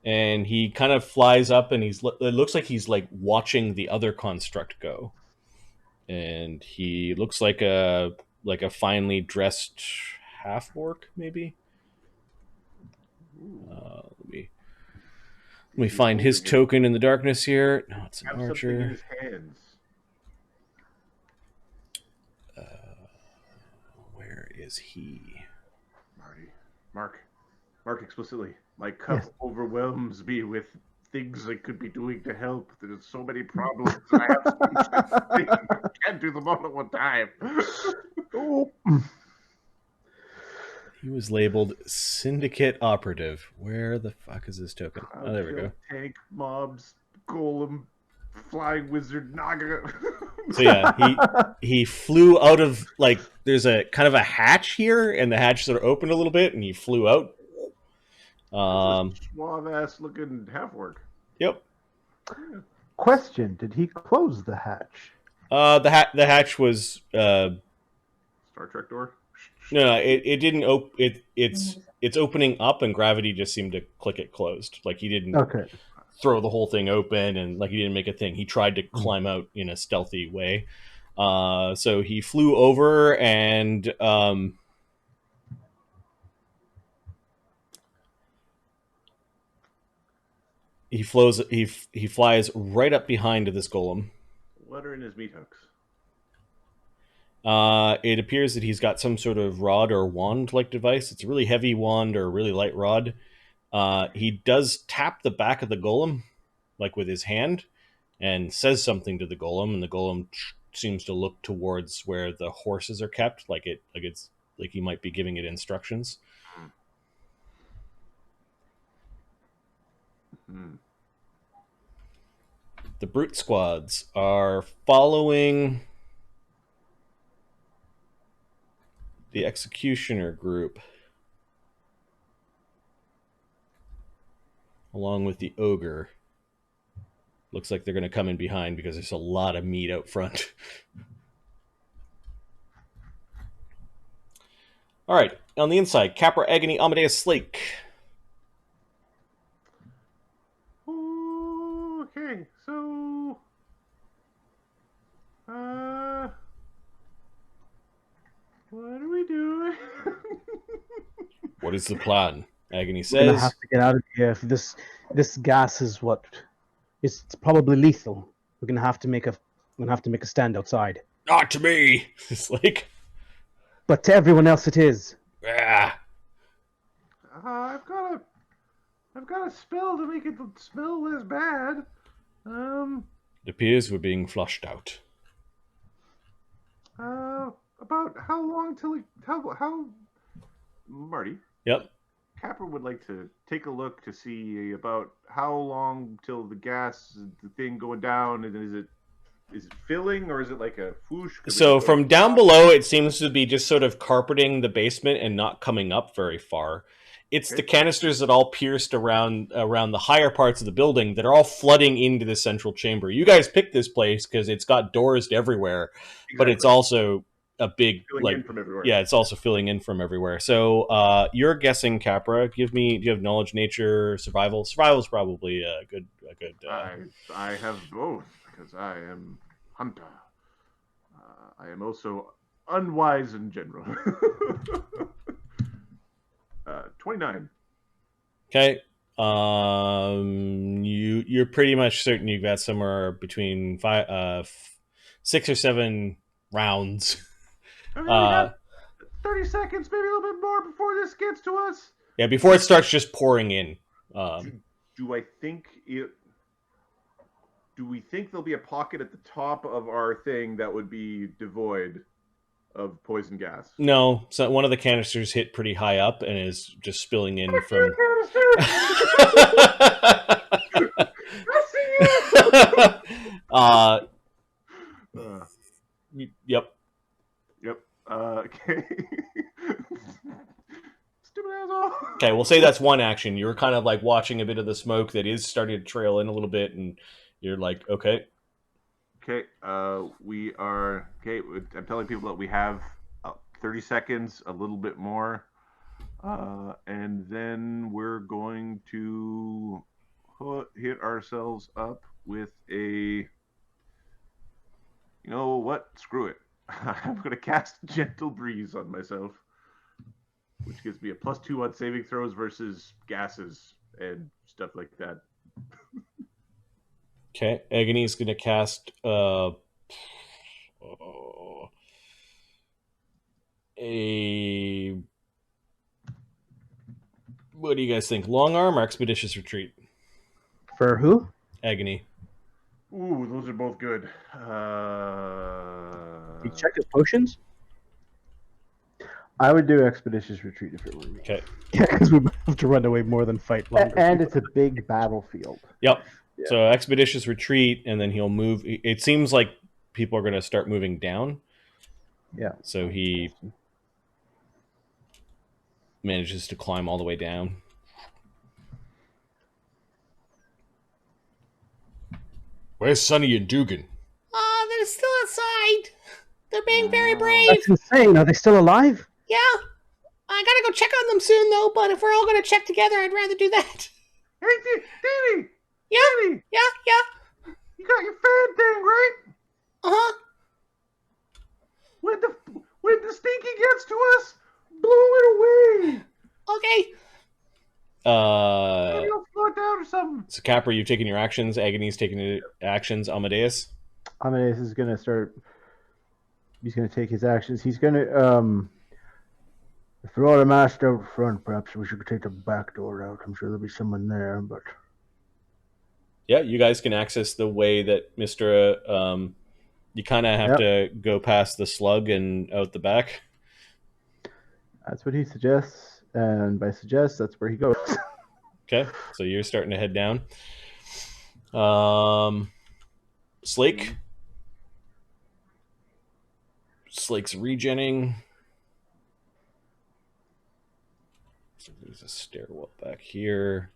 Speaker 1: And he kind of flies up, and it looks like he's like watching the other construct go. And he looks like a finely dressed half orc, maybe. Let me find his token in the darkness here. No, it's an
Speaker 2: Have something in
Speaker 1: archer.
Speaker 2: his hands.
Speaker 1: Where is he?
Speaker 2: Mark explicitly. My cup overwhelms me with things I could be doing to help. There's so many problems. And I have so many things. I can't do them all at one time.
Speaker 4: Oh.
Speaker 1: He was labeled Syndicate Operative. Where the fuck is this token? Oh, there we go.
Speaker 2: Tank, mobs, golem, flying wizard, naga.
Speaker 1: So yeah, he flew out of, like, there's a kind of a hatch here, and the hatch sort of opened a little bit, and he flew out.
Speaker 2: Suave ass looking half orc.
Speaker 1: Yep.
Speaker 4: Question: did he close the hatch?
Speaker 1: The hatch was
Speaker 2: Star Trek door.
Speaker 1: no, it didn't it's opening up, and gravity just seemed to click it closed. Like he didn't throw the whole thing open, and like he didn't make a thing. He tried to climb out in a stealthy way. So he flew over, and he flies right up behind this golem.
Speaker 2: What are in his meat hooks?
Speaker 1: It appears that he's got some sort of rod or wand-like device. It's a really heavy wand or a really light rod. He does tap the back of the golem, like with his hand, and says something to the golem, and the golem seems to look towards where the horses are kept, like he might be giving it instructions.
Speaker 2: Hmm.
Speaker 1: The brute squads are following the executioner group along with the ogre. Looks like they're going to come in behind because there's a lot of meat out front. All right, on the inside, Capra, Agony, Amadeus, Slake.
Speaker 2: Okay, so what are we doing?
Speaker 1: What is the plan? Agony
Speaker 3: We're gonna
Speaker 1: says.
Speaker 3: have to get out of here. If this gas is what it's probably lethal. We're gonna have to make a stand outside.
Speaker 1: Not to me. It's like,
Speaker 3: But to everyone else, it is.
Speaker 1: ah.
Speaker 2: I've got a spell to make it smell less bad.
Speaker 1: It appears we're being flushed out.
Speaker 2: About how long till how Marty?
Speaker 1: Yep.
Speaker 2: Capra would like to take a look to see about how long till the gas, the thing going down, and is it filling or is it like a whoosh?
Speaker 1: So from down below, it seems to be just sort of carpeting the basement and not coming up very far. It's the canisters that all pierced around the higher parts of the building that are all flooding into the central chamber. You guys picked this place because it's got doors to everywhere, but it's also a big
Speaker 2: filling in from everywhere.
Speaker 1: Yeah, it's also filling in from everywhere. So you're guessing, Capra. Do you have knowledge, nature, survival? Survival is probably a good.
Speaker 2: I have both because I am hunter. I am also unwise in general. 29.
Speaker 1: Okay. You're pretty much certain you've got somewhere between 6 or 7 rounds.
Speaker 2: I mean, we got 30 seconds, maybe a little bit more before this gets to us.
Speaker 1: Yeah, before it starts just pouring in.
Speaker 2: Do I think it? Do we think there'll be a pocket at the top of our thing that would be devoid of poison gas?
Speaker 1: No, so one of the canisters hit pretty high up and is just spilling in from. Yep.
Speaker 2: Okay. Stupid asshole.
Speaker 1: Okay, we'll say that's one action. You're kind of like watching a bit of the smoke that is starting to trail in a little bit, and you're like, okay.
Speaker 2: Okay, we are... Okay, I'm telling people that we have 30 seconds, a little bit more. And then we're going to hit ourselves up with a... You know what? Screw it. I'm going to cast Gentle Breeze on myself, which gives me a +2 on saving throws versus gases and stuff like that.
Speaker 1: Okay, Agony's going to cast a... What do you guys think? Long arm or expeditious retreat?
Speaker 3: For who?
Speaker 1: Agony.
Speaker 2: Ooh, those are both good.
Speaker 3: You check his potions?
Speaker 4: I would do expeditious retreat if it were me.
Speaker 1: Okay.
Speaker 3: Yeah, because we have to run away more than fight longer.
Speaker 4: And it's a big battlefield.
Speaker 1: Yep.
Speaker 4: Yeah.
Speaker 1: So expeditious retreat, and then he'll move. It seems like people are going to start moving down.
Speaker 4: Yeah.
Speaker 1: So he manages to climb all the way down. Where's Sonny and Duggan?
Speaker 5: They're still outside. They're being very brave.
Speaker 3: That's insane. Are they still alive?
Speaker 5: Yeah. I gotta go check on them soon, though, but if we're all gonna check together, I'd rather do that.
Speaker 2: Hey, Danny!
Speaker 5: Yeah?
Speaker 2: Danny!
Speaker 5: Yeah?
Speaker 2: You got your fan thing, right?
Speaker 5: Uh-huh.
Speaker 2: When the stinky gets to us, blow it away!
Speaker 5: Okay.
Speaker 2: Maybe I'll slow it down or something.
Speaker 1: So Capra, you've taken your actions. Agony's taken actions. Amadeus?
Speaker 4: Amadeus is going to start... He's going to take his actions. He's going to... If we're all masked out front, perhaps we should take the back door out. I'm sure there'll be someone there, but...
Speaker 1: Yeah, you guys can access the way that Mr. You kind of have to go past the slug and out the back.
Speaker 4: That's what he suggests, and by suggests, that's where he goes.
Speaker 1: Okay, so you're starting to head down. Slake. Slake's regenning. So there's a stairwell back here.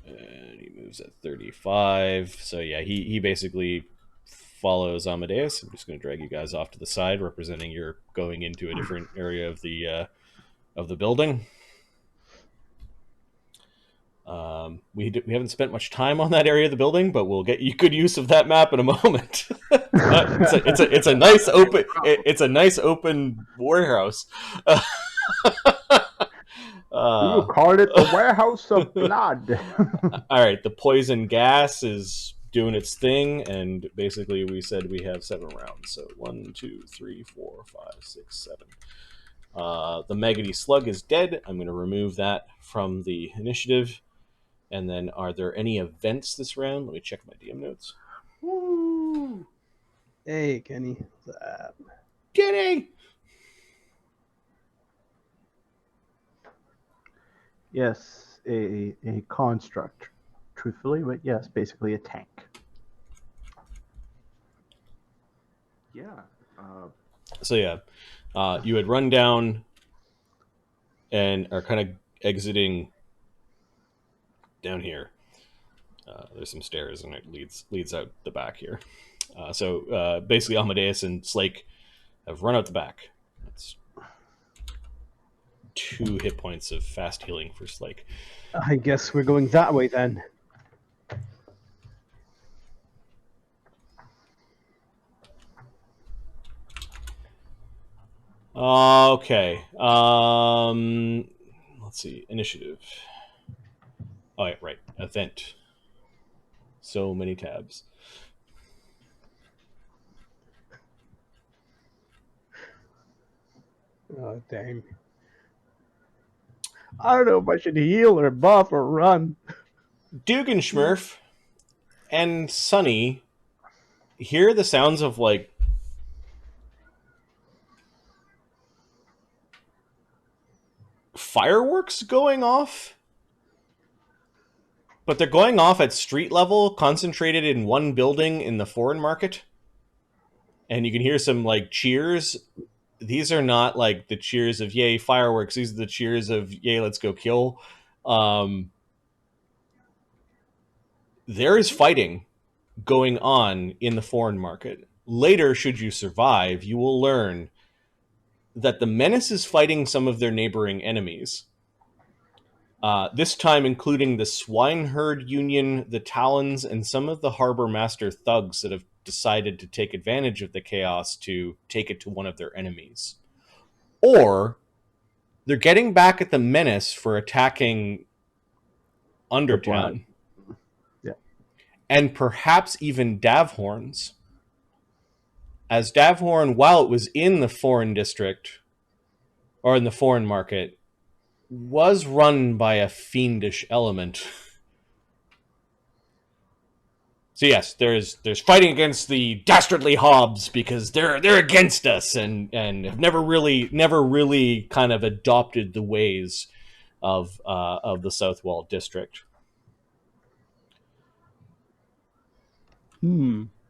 Speaker 1: And he moves at 35. So yeah, he basically follows Amadeus. I'm just going to drag you guys off to the side, representing you're going into a different area of the building. We haven't spent much time on that area of the building, but we'll get you good use of that map in a moment. It's a nice open warehouse.
Speaker 4: You called it the warehouse of blood.
Speaker 1: All right, the poison gas is doing its thing, and basically we said we have 7 rounds. So 1, 2, 3, 4, 5, 6, 7. The Maggoty Slug is dead. I'm going to remove that from the initiative. And then, are there any events this round? Let me check my DM notes.
Speaker 3: Woo! Hey, Kenny.
Speaker 1: Kenny!
Speaker 4: Yes, a construct, truthfully, but yes, basically a tank.
Speaker 2: Yeah.
Speaker 1: So yeah, you had run down and are kind of exiting down here. There's some stairs and it leads out the back here. So basically Amadeus and Slake have run out the back. That's 2 hit points of fast healing for Slake.
Speaker 3: I guess we're going that way then.
Speaker 1: Okay. Let's see. Initiative. Oh, yeah, right. Event. So many tabs.
Speaker 3: Oh, dang. I don't know if I should heal or buff or run.
Speaker 1: Dugganschmirph and Sunny hear the sounds of like fireworks going off, but they're going off at street level, concentrated in one building in the foreign market. And you can hear some like cheers. These are not like the cheers of yay fireworks. These are the cheers of yay let's go kill. There is fighting going on in the foreign market. Later, should you survive, you will learn that the Menace is fighting some of their neighboring enemies. This time including the Swineherd Union, the Talons, and some of the Harbor Master thugs that have decided to take advantage of the chaos to take it to one of their enemies. Or they're getting back at the Menace for attacking Undertown.
Speaker 4: Yeah.
Speaker 1: And perhaps even Davhorns. As Davhorn, while it was in the foreign district, or in the foreign market, was run by a fiendish element. So yes, there's fighting against the dastardly Hobbs because they're against us and have never really kind of adopted the ways of the Southwall district.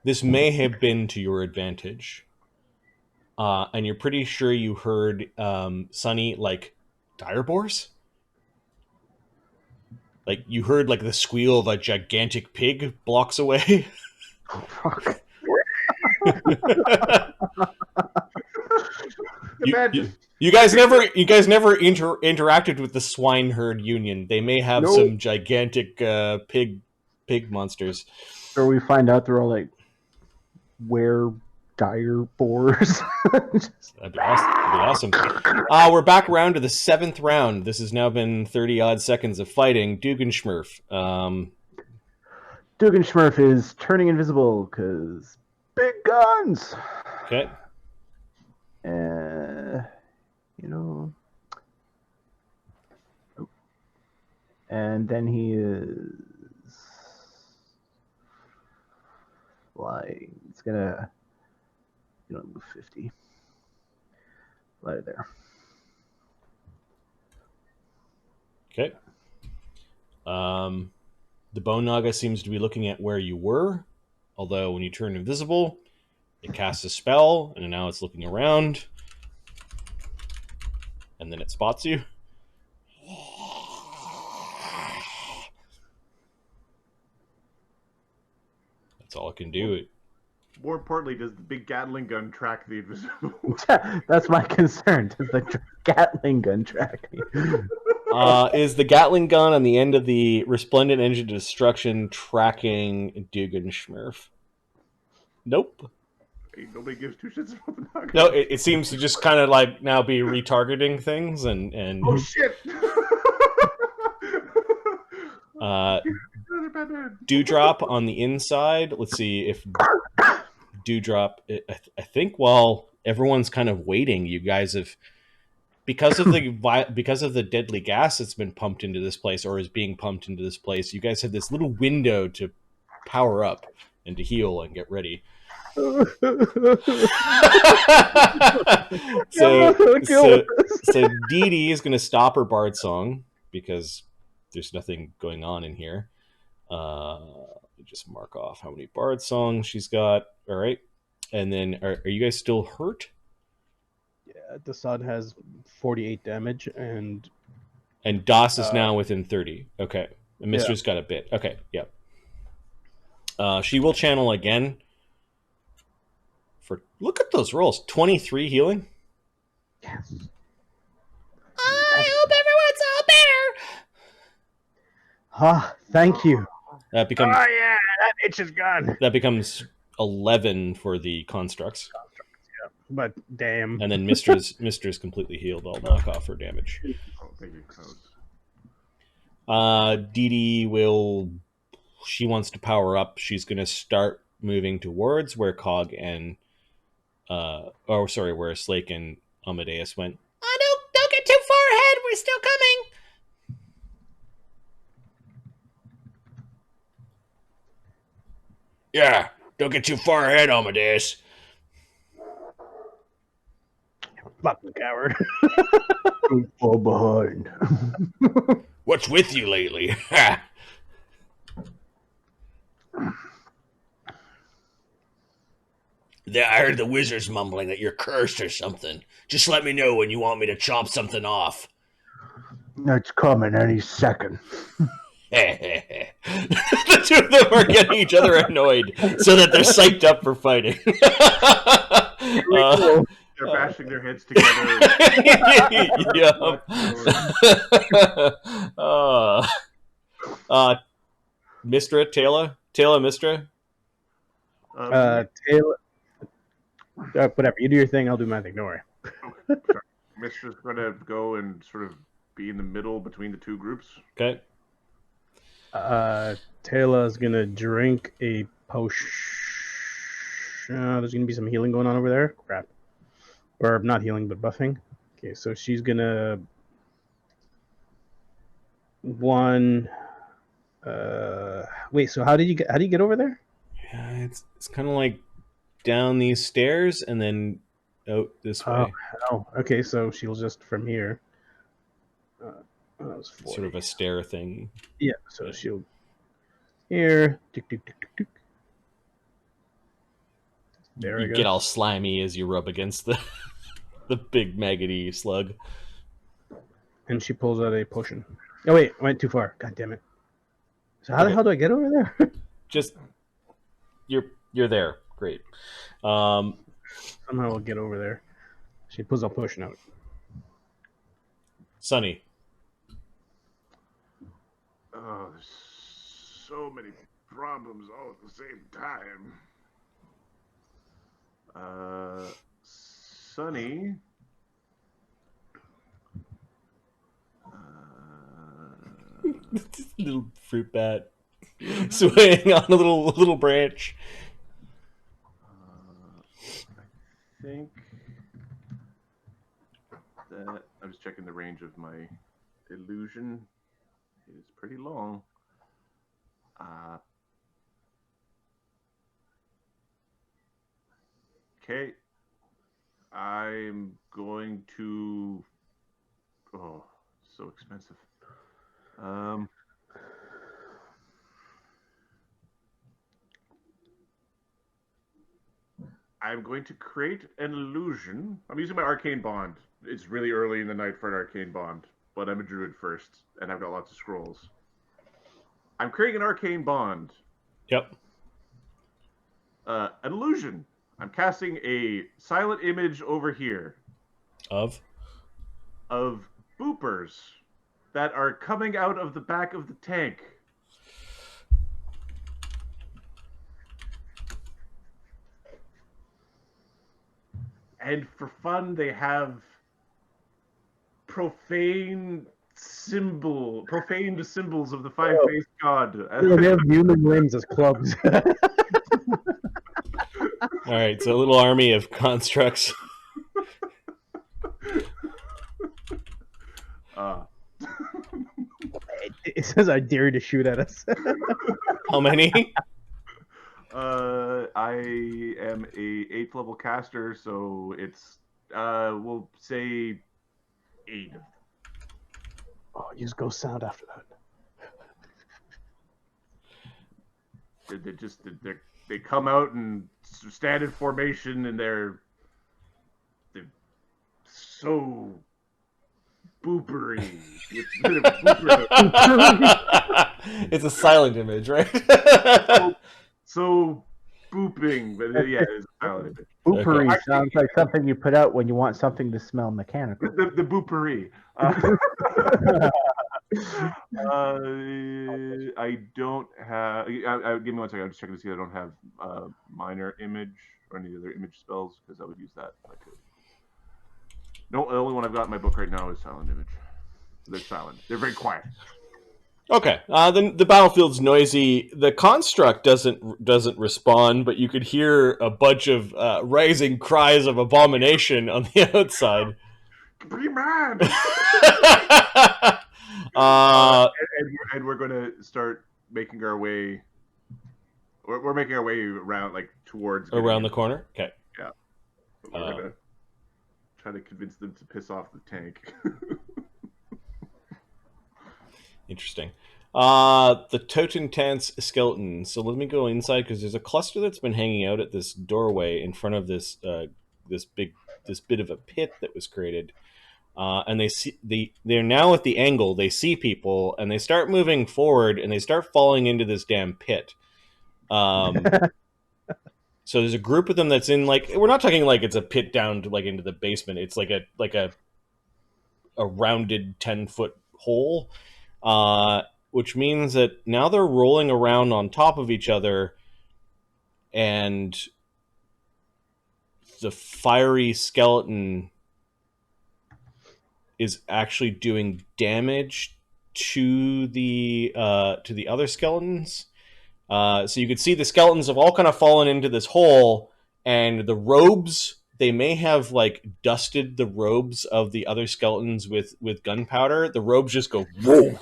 Speaker 1: This may have been to your advantage, and you're pretty sure you heard Sunny like dire boars. Like, you heard, like, the squeal of a gigantic pig blocks away.
Speaker 4: Oh, fuck.
Speaker 1: You guys never interacted with the Swineherd Union. They may have some gigantic pig monsters.
Speaker 4: Or we find out they're all, like, dire boars.
Speaker 1: That'd be awesome. We're back around to the 7th round. This has now been 30-odd seconds of fighting. Dugganschmirph.
Speaker 4: Dugganschmirph is turning invisible because big guns.
Speaker 1: Okay.
Speaker 4: And then he is flying It's gonna, move 50. Right there.
Speaker 1: Okay. The bone naga seems to be looking at where you were, although when you turn invisible, it casts a spell, and now it's looking around, and then it spots you. That's all it can do.
Speaker 2: More importantly, does the big Gatling gun track the invisible?
Speaker 4: That's my concern. Does the Gatling gun track me?
Speaker 1: Is the Gatling gun on the end of the resplendent engine of destruction tracking Dugganschmirph? Nope.
Speaker 2: Nobody gives two shits about the naga.
Speaker 1: No, it seems to just kind of like now be retargeting things and
Speaker 2: Oh shit!
Speaker 1: Dewdrop on the inside. Let's see if Dewdrop. I think while everyone's kind of waiting, you guys have because of the deadly gas that's been pumped into this place or is being pumped into this place. You guys have this little window to power up and to heal and get ready. so Dee Dee is going to stop her bard song because there's nothing going on in here. Let me just mark off how many bard songs she's got. All right, and then are you guys still hurt?
Speaker 3: Yeah, the sun has 48 damage, and
Speaker 1: DOS is now within 30. Okay, and Mister's got a bit. Okay, yep. She will channel again. Look at those rolls. 23 healing.
Speaker 3: yes.
Speaker 5: I hope everyone's all better.
Speaker 3: Ah, thank you.
Speaker 1: That becomes
Speaker 3: yeah, that itch is gone.
Speaker 1: that becomes 11 for the constructs.
Speaker 3: But damn.
Speaker 1: And then Mister's completely healed. I'll knock off her damage.
Speaker 2: Oh, thank you.
Speaker 1: Dee Dee she wants to power up. She's going to start moving towards where Cog and where Slake and Amadeus went.
Speaker 5: Oh, don't get too far ahead. We're still coming.
Speaker 1: Yeah, don't get too far ahead, Amadeus.
Speaker 3: Fucking coward.
Speaker 4: Too far behind.
Speaker 1: What's with you lately? I heard the wizards mumbling that you're cursed or something. Just let me know when you want me to chop something off.
Speaker 4: It's coming any second.
Speaker 1: The two of them are getting each other annoyed so that they're psyched up for fighting.
Speaker 2: They're bashing their heads together.
Speaker 1: Mistra, Taylor, Mistra.
Speaker 3: Taylor. Whatever. You do your thing, I'll do my thing. Don't worry.
Speaker 2: Mistra's gonna go and sort of be in the middle between the two groups.
Speaker 1: Okay.
Speaker 3: Taylor's gonna drink a potion. There's gonna be some healing going on over there. Crap. Or not healing, but buffing. Okay, so she's gonna wait, so how do you get over there?
Speaker 1: Yeah, it's kind of like down these stairs and then out this way.
Speaker 3: Oh, okay, so she'll just from here. That was 40.
Speaker 1: Sort of a stair thing.
Speaker 3: Yeah, so she'll here. Tick, tick, tick, tick, tick. There
Speaker 1: You get all slimy as you rub against the big maggoty slug.
Speaker 3: And she pulls out a potion. Oh wait, I went too far. God damn it. So how the hell do I get over there?
Speaker 1: Just you're there. Great.
Speaker 3: Somehow I'll get over there. She pulls a potion out.
Speaker 1: Sunny.
Speaker 2: Oh, there's so many problems all at the same time. Sunny.
Speaker 1: Little fruit bat swaying on a little branch.
Speaker 2: I think that I was checking the range of my illusion. It is pretty long. Okay. I'm going to. Oh, so expensive. I'm going to create an illusion. I'm using my arcane bond. It's really early in the night for an arcane bond, but I'm a druid first, and I've got lots of scrolls. I'm creating an arcane bond.
Speaker 1: Yep.
Speaker 2: An illusion. I'm casting a silent image over here
Speaker 1: Of
Speaker 2: boopers that are coming out of the back of the tank. And for fun, they have profaned symbols of the five-faced god.
Speaker 3: They have human limbs as clubs.
Speaker 1: all right, so a little army of constructs.
Speaker 3: It says, "I dare you to shoot at us."
Speaker 1: How many?
Speaker 2: I am a 8th level caster, so it's we'll say 8.
Speaker 3: Oh, use ghost sound after that.
Speaker 2: They come out and stand in formation, and they're so boopery.
Speaker 1: It's a silent image, right?
Speaker 2: So booping, but yeah, it's a silent image.
Speaker 4: Boopery
Speaker 2: Okay.
Speaker 4: sounds like something you put out when you want something to smell mechanical.
Speaker 2: The boopery. I don't have. Give me one second. I'm just checking to see if I don't have minor image or any other image spells, because I would use that if I could. No, the only one I've got in my book right now is silent image. They're silent. They're very quiet.
Speaker 1: Okay. The battlefield's noisy. The construct doesn't respond, but you could hear a bunch of rising cries of abomination on the outside.
Speaker 2: Be mad. And we're going to start making our way. We're making our way around, like towards
Speaker 1: around the corner. Okay.
Speaker 2: Yeah. We're going to try to convince them to piss off the tank.
Speaker 1: Interesting. The Totentanz skeleton. So let me go inside, because there's a cluster that's been hanging out at this doorway in front of this bit of a pit that was created. And they're now at the angle. They see people, and they start moving forward, and they start falling into this damn pit. So there's a group of them that's in, like, we're not talking like it's a pit down to, like, into the basement. It's like a rounded 10-foot hole. Which means that now they're rolling around on top of each other, and the fiery skeleton is actually doing damage to the other skeletons. So you could see the skeletons have all kind of fallen into this hole, and the robes, they may have, like, dusted the robes of the other skeletons with gunpowder. The robes just go whoa,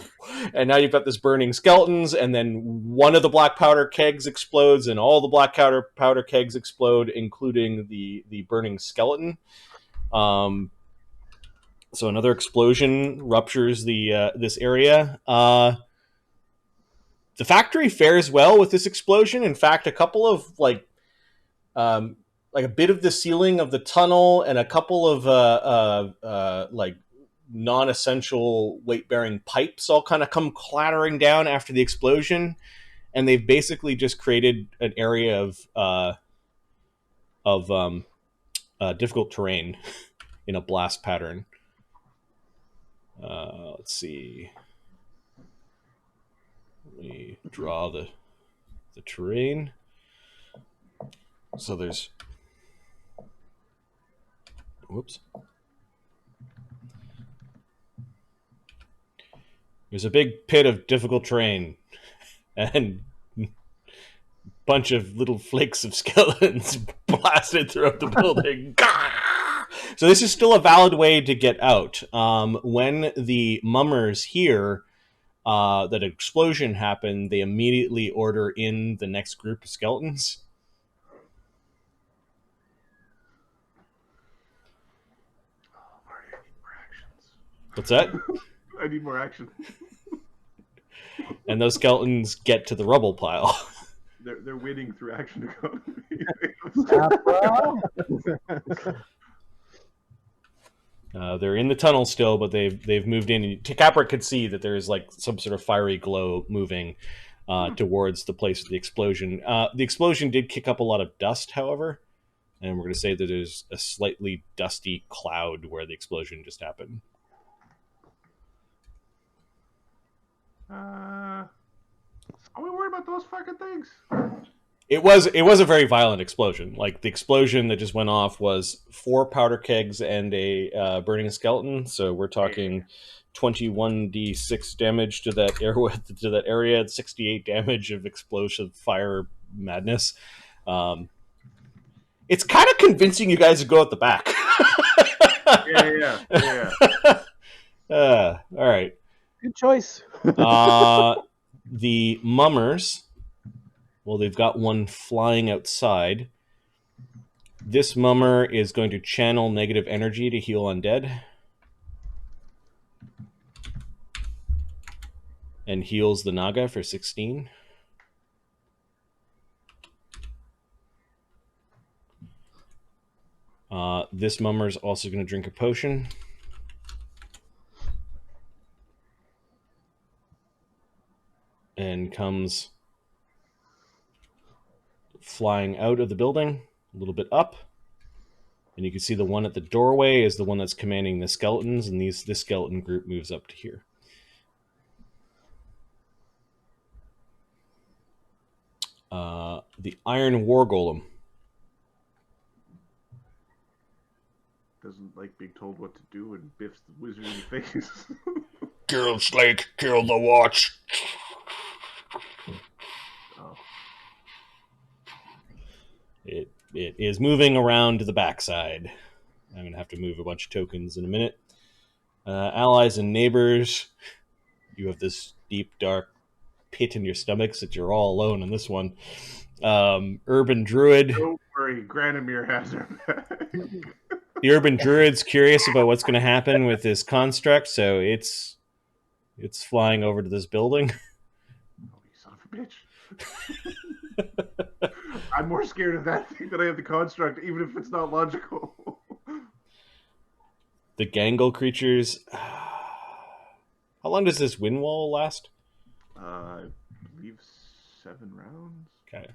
Speaker 1: and now you've got this burning skeletons, and then one of the black powder kegs explodes, and all the black powder kegs explode, including the burning skeleton. So another explosion ruptures this area. The factory fares well with this explosion. In fact, a couple of like a bit of the ceiling of the tunnel and a couple of like non-essential weight-bearing pipes all kind of come clattering down after the explosion, and they've basically just created an area of difficult terrain in a blast pattern. Let's see. Let me draw the terrain. So there's... Whoops. There's a big pit of difficult terrain and a bunch of little flakes of skeletons blasted throughout the building. So this is still a valid way to get out. When the mummers hear that an explosion happened, they immediately order in the next group of skeletons. What's that?
Speaker 2: I need more action.
Speaker 1: And those skeletons get to the rubble pile.
Speaker 2: They're winning through action economy.
Speaker 1: They're in the tunnel still, but they've moved in. Capra could see that there's like some sort of fiery glow moving towards the place of the explosion. The explosion did kick up a lot of dust, however, and we're going to say that there's a slightly dusty cloud where the explosion just happened.
Speaker 2: Are we worried about those fucking things?
Speaker 1: It was a very violent explosion. Like, the explosion that just went off was 4 powder kegs and a burning skeleton. So we're talking 21d6 damage to that area, 68 damage of explosive fire madness. It's kind of convincing you guys to go at the back.
Speaker 2: Yeah.
Speaker 1: All right.
Speaker 3: Good choice.
Speaker 1: The mummers, well, they've got one flying outside. This mummer is going to channel negative energy to heal undead. And heals the naga for 16. This mummer is also going to drink a potion. And comes flying out of the building, a little bit up. And you can see the one at the doorway is the one that's commanding the skeletons, and this skeleton group moves up to here. The Iron War Golem.
Speaker 2: Doesn't like being told what to do and biffs the wizard in the face.
Speaker 1: Kill Slake, kill the watch.
Speaker 2: Oh.
Speaker 1: It is moving around to the backside. I'm going to have to move a bunch of tokens in a minute. Allies and neighbors. You have this deep, dark pit in your stomachs that you're all alone in this one. Urban Druid.
Speaker 2: Don't worry, Granamir has her back.
Speaker 1: The Urban Druid's curious about what's going to happen with this construct, so it's flying over to this building.
Speaker 2: Oh, you son of a bitch. I'm more scared of that thing than I have the construct, even if it's not logical.
Speaker 1: The Gangle creatures. How long does this wind wall last?
Speaker 2: I believe 7 rounds.
Speaker 1: Okay.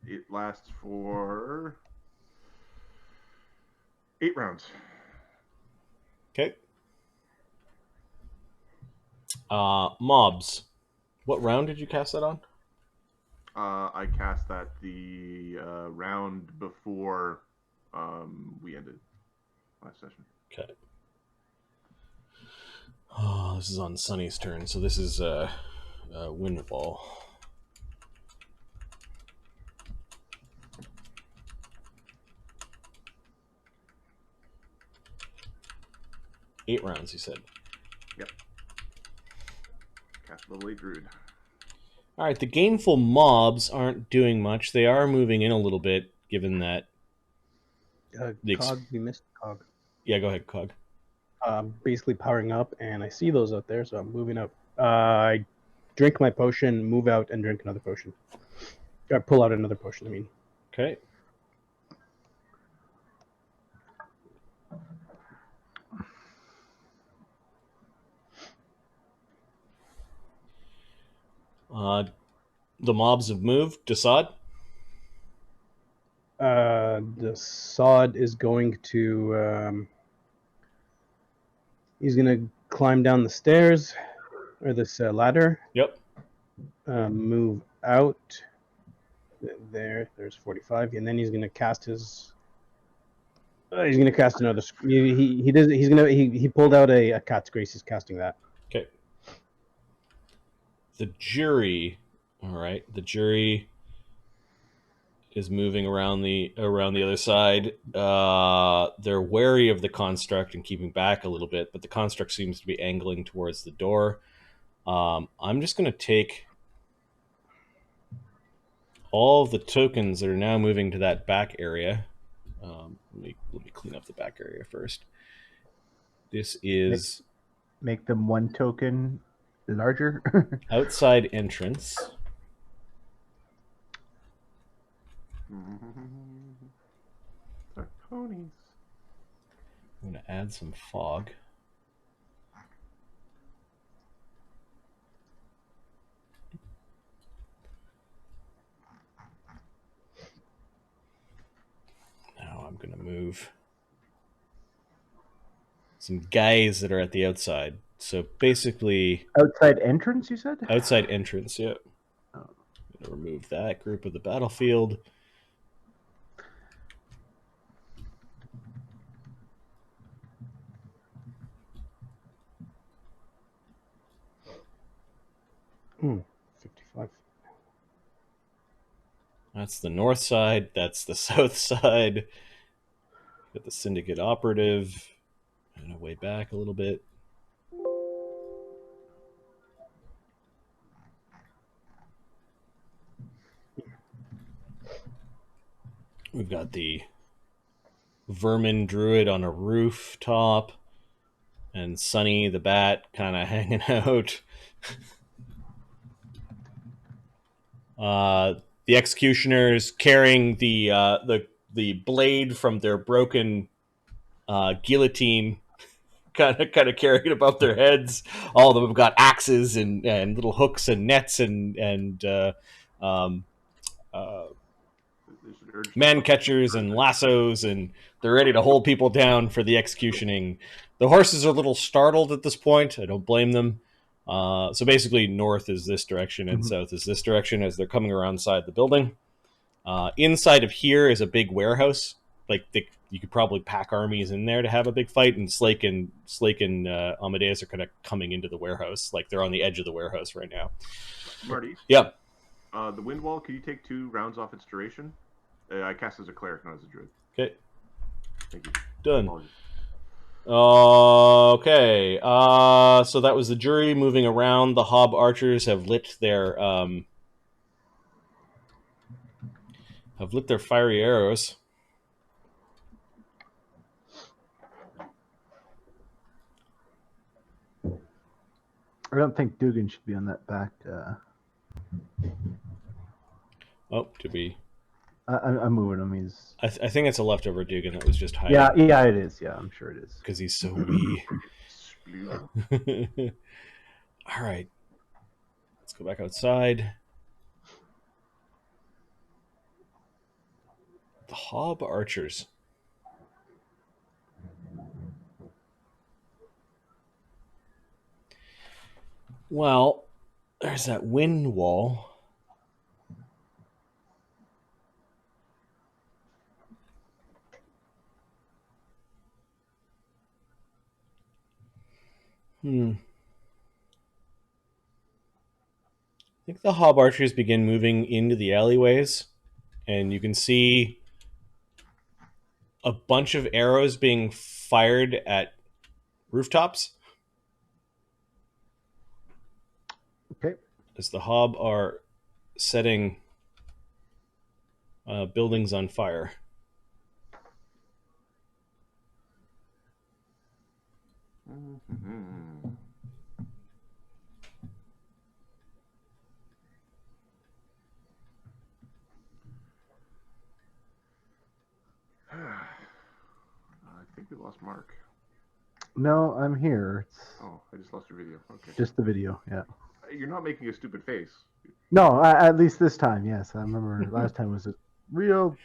Speaker 2: It lasts for 8 rounds.
Speaker 1: Okay. Mobs. What round did you cast that on?
Speaker 2: I cast that the round before we ended last session.
Speaker 1: Okay. Oh, this is on Sunny's turn, so this is Windfall. Eight rounds, you said.
Speaker 2: Yep. Cast level 8 druid.
Speaker 1: All right, the gainful mobs aren't doing much. They are moving in a little bit, given that.
Speaker 3: Cog, we missed Cog.
Speaker 1: Yeah, go ahead, Cog.
Speaker 3: Basically powering up, and I see those out there, so I'm moving up. I drink my potion, move out, and drink another potion. Or pull out another potion, I mean.
Speaker 1: Okay. The mobs have moved. Desaad?
Speaker 3: The sod is going to he's going to climb down the stairs or this ladder.
Speaker 1: Yep.
Speaker 3: Move out there's 45, and then he's going to cast his he's going to cast another he pulled out a cat's grace. He's casting that.
Speaker 1: Okay. The jury. All right. The jury is moving around the other side. They're wary of the construct and keeping back a little bit, but the construct seems to be angling towards the door. I'm just going to take all of the tokens that are now moving to that back area. let me clean up the back area first. This is
Speaker 4: Make them 1 token larger.
Speaker 1: outside entrance.
Speaker 2: Our ponies.
Speaker 1: I'm going to add some fog. Now I'm going to move some guys that are at the outside. So basically...
Speaker 4: Outside entrance, you said?
Speaker 1: Outside entrance, yeah.
Speaker 4: Oh.
Speaker 1: I'm going to remove that group of the battlefield.
Speaker 3: Hmm. 55.
Speaker 1: That's the north side. That's the south side. Got the syndicate operative. I'm going to way back a little bit. We've got the vermin druid on a rooftop, and Sunny the bat kind of hanging out. The executioners carrying the blade from their broken guillotine, kind of carrying it above their heads. All of them have got axes and little hooks and nets and man catchers and lassos, and they're ready to hold people down for the executioning. The horses are a little startled at this point. I don't blame them. So basically, north is this direction and south is this direction as they're coming around side the building. Inside of here is a big warehouse. You could probably pack armies in there to have a big fight, and Slake and Amadeus are kind of coming into the warehouse. Like they're on the edge of the warehouse right now.
Speaker 2: Marty?
Speaker 1: Yeah.
Speaker 2: The wind wall, can you take 2 rounds off its duration? I cast as a cleric, not as a druid.
Speaker 1: Okay.
Speaker 2: Thank you.
Speaker 1: Done.
Speaker 2: Apologies.
Speaker 1: Okay. So that was the jury moving around. The hob archers have lit their fiery arrows.
Speaker 4: I don't think Duggan should be on that back.
Speaker 1: Oh, to be.
Speaker 4: I'm moving him. He's.
Speaker 1: I think it's a leftover Duggan that was just hiding.
Speaker 4: Yeah, it is. Yeah, I'm sure it is.
Speaker 1: Because he's so wee. All right. Let's go back outside. The hob archers. Well, there's that wind wall. I think the hob archers begin moving into the alleyways, and you can see a bunch of arrows being fired at rooftops.
Speaker 4: Okay.
Speaker 1: As the hob are setting buildings on fire.
Speaker 2: I think we lost Mark.
Speaker 4: No, I'm here. It's
Speaker 2: Oh, I just lost your video. Okay.
Speaker 4: just the video. Yeah.
Speaker 2: You're not making a stupid face.
Speaker 4: No, at least this time, yes. I remember last time was a real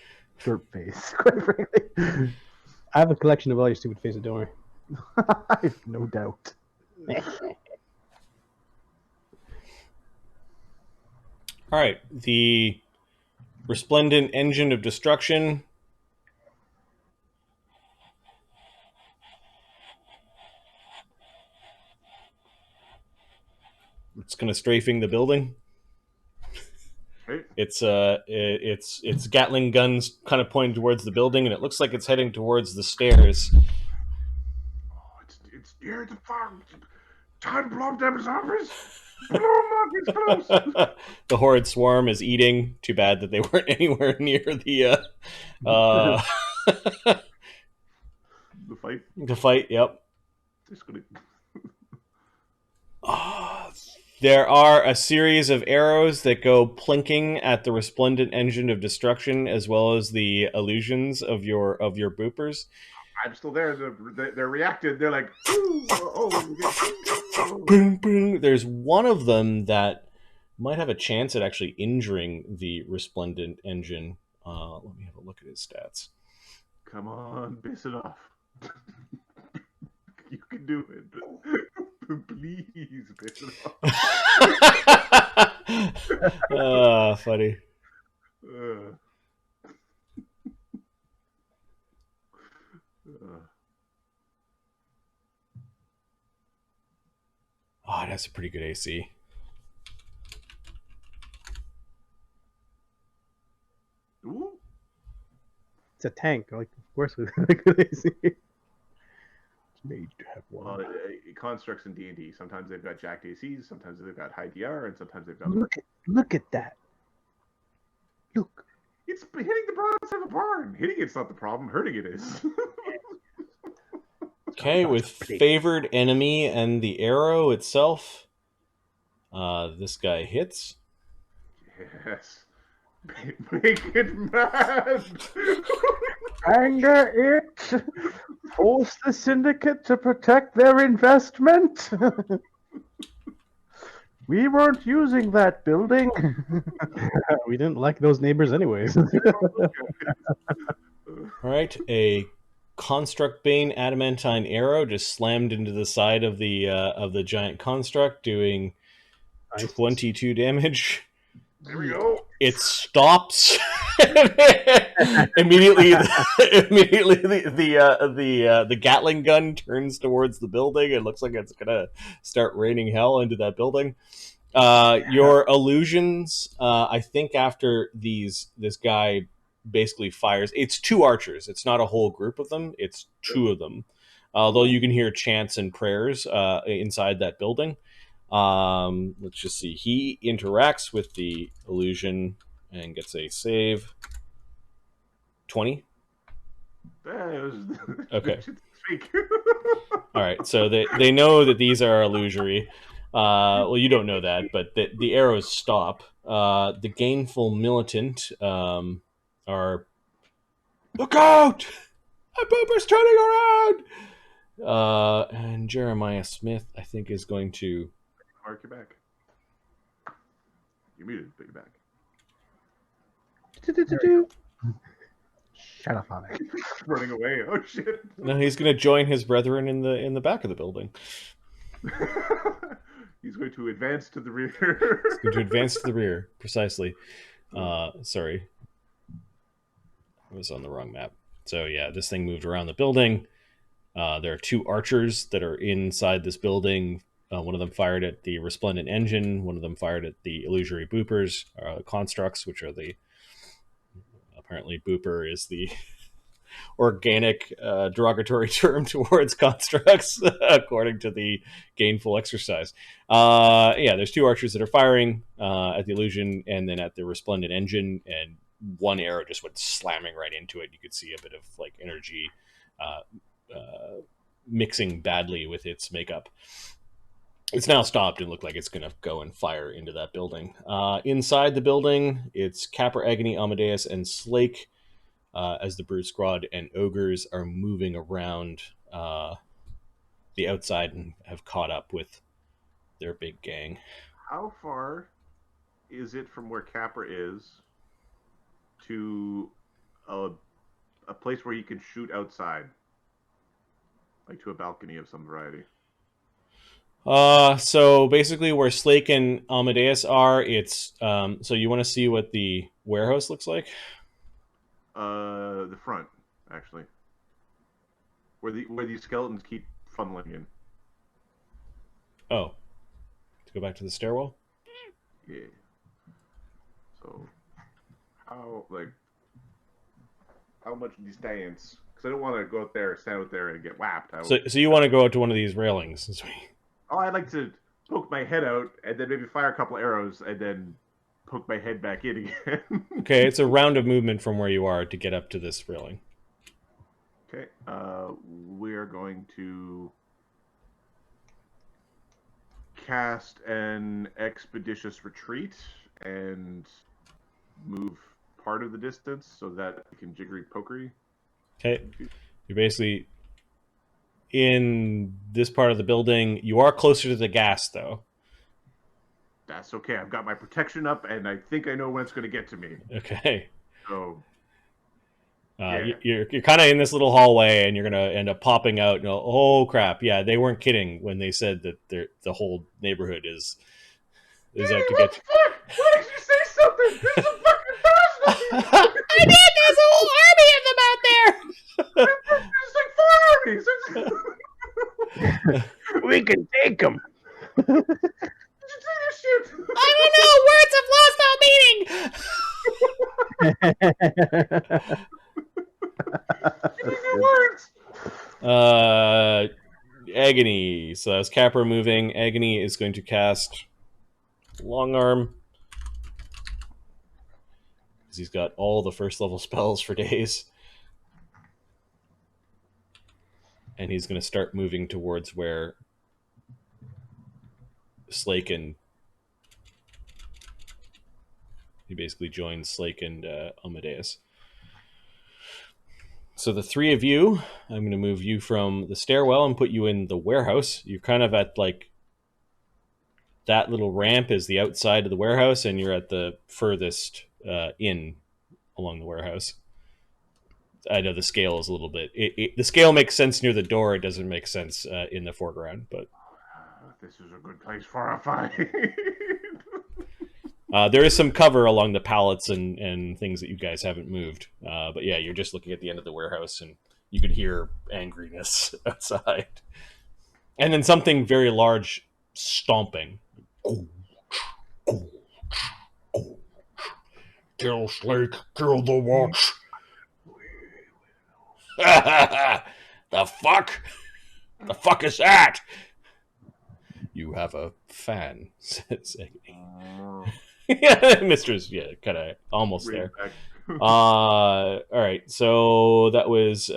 Speaker 4: derp face, quite frankly.
Speaker 3: I have a collection of all your stupid faces, don't worry.
Speaker 4: I have no doubt.
Speaker 1: All right, the resplendent engine of destruction. It's kind of strafing the building.
Speaker 2: Right?
Speaker 1: It's Gatling guns kind of pointing towards the building, and it looks like it's heading towards the stairs.
Speaker 2: Oh, it's near the farm. Time to blow up them zombies. Blow them up. It's close.
Speaker 1: The horrid swarm is eating. Too bad that they weren't anywhere near the
Speaker 2: fight.
Speaker 1: To fight, yep.
Speaker 2: Just gonna.
Speaker 1: There are a series of arrows that go plinking at the resplendent engine of destruction, as well as the illusions of your boopers.
Speaker 2: I'm still there. They're reacted. They're like, oh.
Speaker 1: Boom, boom. There's one of them that might have a chance at actually injuring the resplendent engine. Let me have a look at his stats.
Speaker 2: Come on, piss it off. You can do it. Please, piss it off.
Speaker 1: Funny. Oh, that's a pretty good AC.
Speaker 2: Ooh.
Speaker 3: It's a tank. Like, of course, with good AC. Made to have one.
Speaker 2: Well, constructs in D&D. Sometimes they've got jacked ACs. Sometimes they've got high DR, and sometimes they've got.
Speaker 3: Look at that. Look.
Speaker 2: It's hitting the broadside of a barn. Hitting it's not the problem. Hurting it is.
Speaker 1: Okay, with favored enemy and the arrow itself, this guy hits.
Speaker 2: Yes. Make it mad.
Speaker 4: Anger it. Force the syndicate to protect their investment. We weren't using that building.
Speaker 3: We didn't like those neighbors anyways.
Speaker 1: All right, a construct bane adamantine arrow just slammed into the side of the giant construct, doing 22 damage.
Speaker 2: There we go.
Speaker 1: It stops immediately. The Gatling gun turns towards the building. It looks like it's gonna start raining hell into that building. Your illusions, I think, after this guy basically fires. It's 2 archers. It's not a whole group of them. It's 2 of them. Although you can hear chants and prayers inside that building. Let's just see. He interacts with the illusion and gets a save. 20. Okay. All right. So they know that these are illusory. Well, you don't know that, but the arrows stop. The gainful militant are, look out! A boomer's turning around. And Jeremiah Smith, I think, is going to.
Speaker 2: Mark your back. You're muted, but you're back.
Speaker 4: Shut up on it.
Speaker 2: Running away. Oh shit.
Speaker 1: No, he's going to join his brethren in the back of the building.
Speaker 2: He's going to advance to the rear.
Speaker 1: He's going to advance to the rear, precisely. Sorry. I was on the wrong map. So yeah, this thing moved around the building. There are 2 archers that are inside this building. One of them fired at the resplendent engine. One of them fired at the illusory boopers, constructs, which are the... Apparently booper is the organic derogatory term towards constructs, according to the Gainful Exercise. Yeah, there's 2 archers that are firing at the illusion and then at the resplendent engine, and one arrow just went slamming right into it. You could see a bit of like energy mixing badly with its makeup. It's now stopped and looked like it's going to go and fire into that building. Inside the building, it's Capra, Agony, Amadeus, and Slake as the Brood Squad and Ogres are moving around the outside and have caught up with their big gang.
Speaker 2: How far is it from where Capra is to a place where you can shoot outside? Like to a balcony of some variety?
Speaker 1: So basically where Slake and Amadeus are, it's, so you want to see what the warehouse looks like?
Speaker 2: The front, actually. Where these skeletons keep funneling in.
Speaker 1: Oh. To go back to the stairwell?
Speaker 2: Yeah. So, how much distance? Because I don't want to go out there, stand out there, and get whapped.
Speaker 1: So you want to go out to one of these railings?
Speaker 2: Oh, I'd like to poke my head out and then maybe fire a couple arrows and then poke my head back in again.
Speaker 1: Okay, it's a round of movement from where you are to get up to this railing.
Speaker 2: Okay. We're going to cast an expeditious retreat and move part of the distance so that we can jiggery pokery.
Speaker 1: Okay. You're basically in this part of the building. You are closer to the gas, though.
Speaker 2: That's okay. I've got my protection up, and I think I know when it's going to get to me.
Speaker 1: Okay.
Speaker 2: So
Speaker 1: Yeah. You're kind of in this little hallway, and you're going to end up popping out. And go, oh crap! Yeah, they weren't kidding when they said that the whole neighborhood is out to get you.
Speaker 2: Fuck? Why did you say something? There's a fucking bastard!
Speaker 5: I did! There's a whole army of them out there!
Speaker 2: There's like 4 armies!
Speaker 4: We can take them.
Speaker 2: Did you say this shit?
Speaker 5: I don't know! Words have lost all meaning!
Speaker 2: Words!
Speaker 1: Agony. So as Capra moving, Agony is going to cast Long Arm. Because he's got all the first level spells for days. And he's going to start moving towards where Slake and... He basically joins Slake and Amadeus. So the three of you, I'm going to move you from the stairwell and put you in the warehouse. You're kind of at like... That little ramp is the outside of the warehouse, and you're at the furthest in along the warehouse. I know the scale is a little bit... the scale makes sense near the door. It doesn't make sense in the foreground, but...
Speaker 2: This is a good place for a fight.
Speaker 1: There is some cover along the pallets and things that you guys haven't moved. But yeah, you're just looking at the end of the warehouse, and you can hear angriness outside. And then something very large stomping. Kill Slake, kill the watch. The fuck? The fuck is that? You have a fan, says Agony. Mistress, yeah, kind of almost there. All right, so that was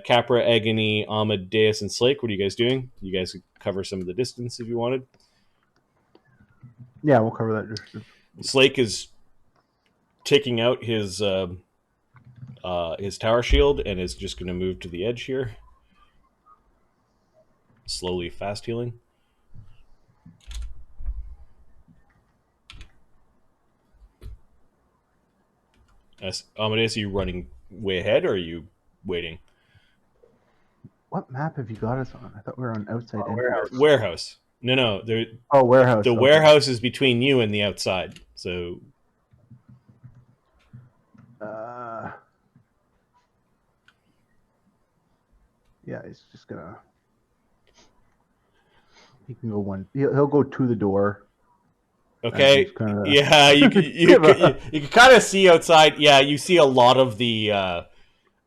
Speaker 1: Capra, Agony, Amadeus, and Slake. What are you guys doing? You guys could cover some of the distance if you wanted.
Speaker 4: Yeah, we'll cover that distance.
Speaker 1: Slake is taking out his tower shield and is just going to move to the edge here. Slowly fast healing. Amadeus, are you running way ahead or are you waiting?
Speaker 4: What map have you got us on? I thought we were on outside.
Speaker 1: Warehouse. No.
Speaker 4: Warehouse.
Speaker 1: The warehouse is between you and the outside. So.
Speaker 4: Yeah, he's just gonna. He can go one. He'll go to the door.
Speaker 1: Okay. Yeah, you can kind of see outside. Yeah, you see a lot of the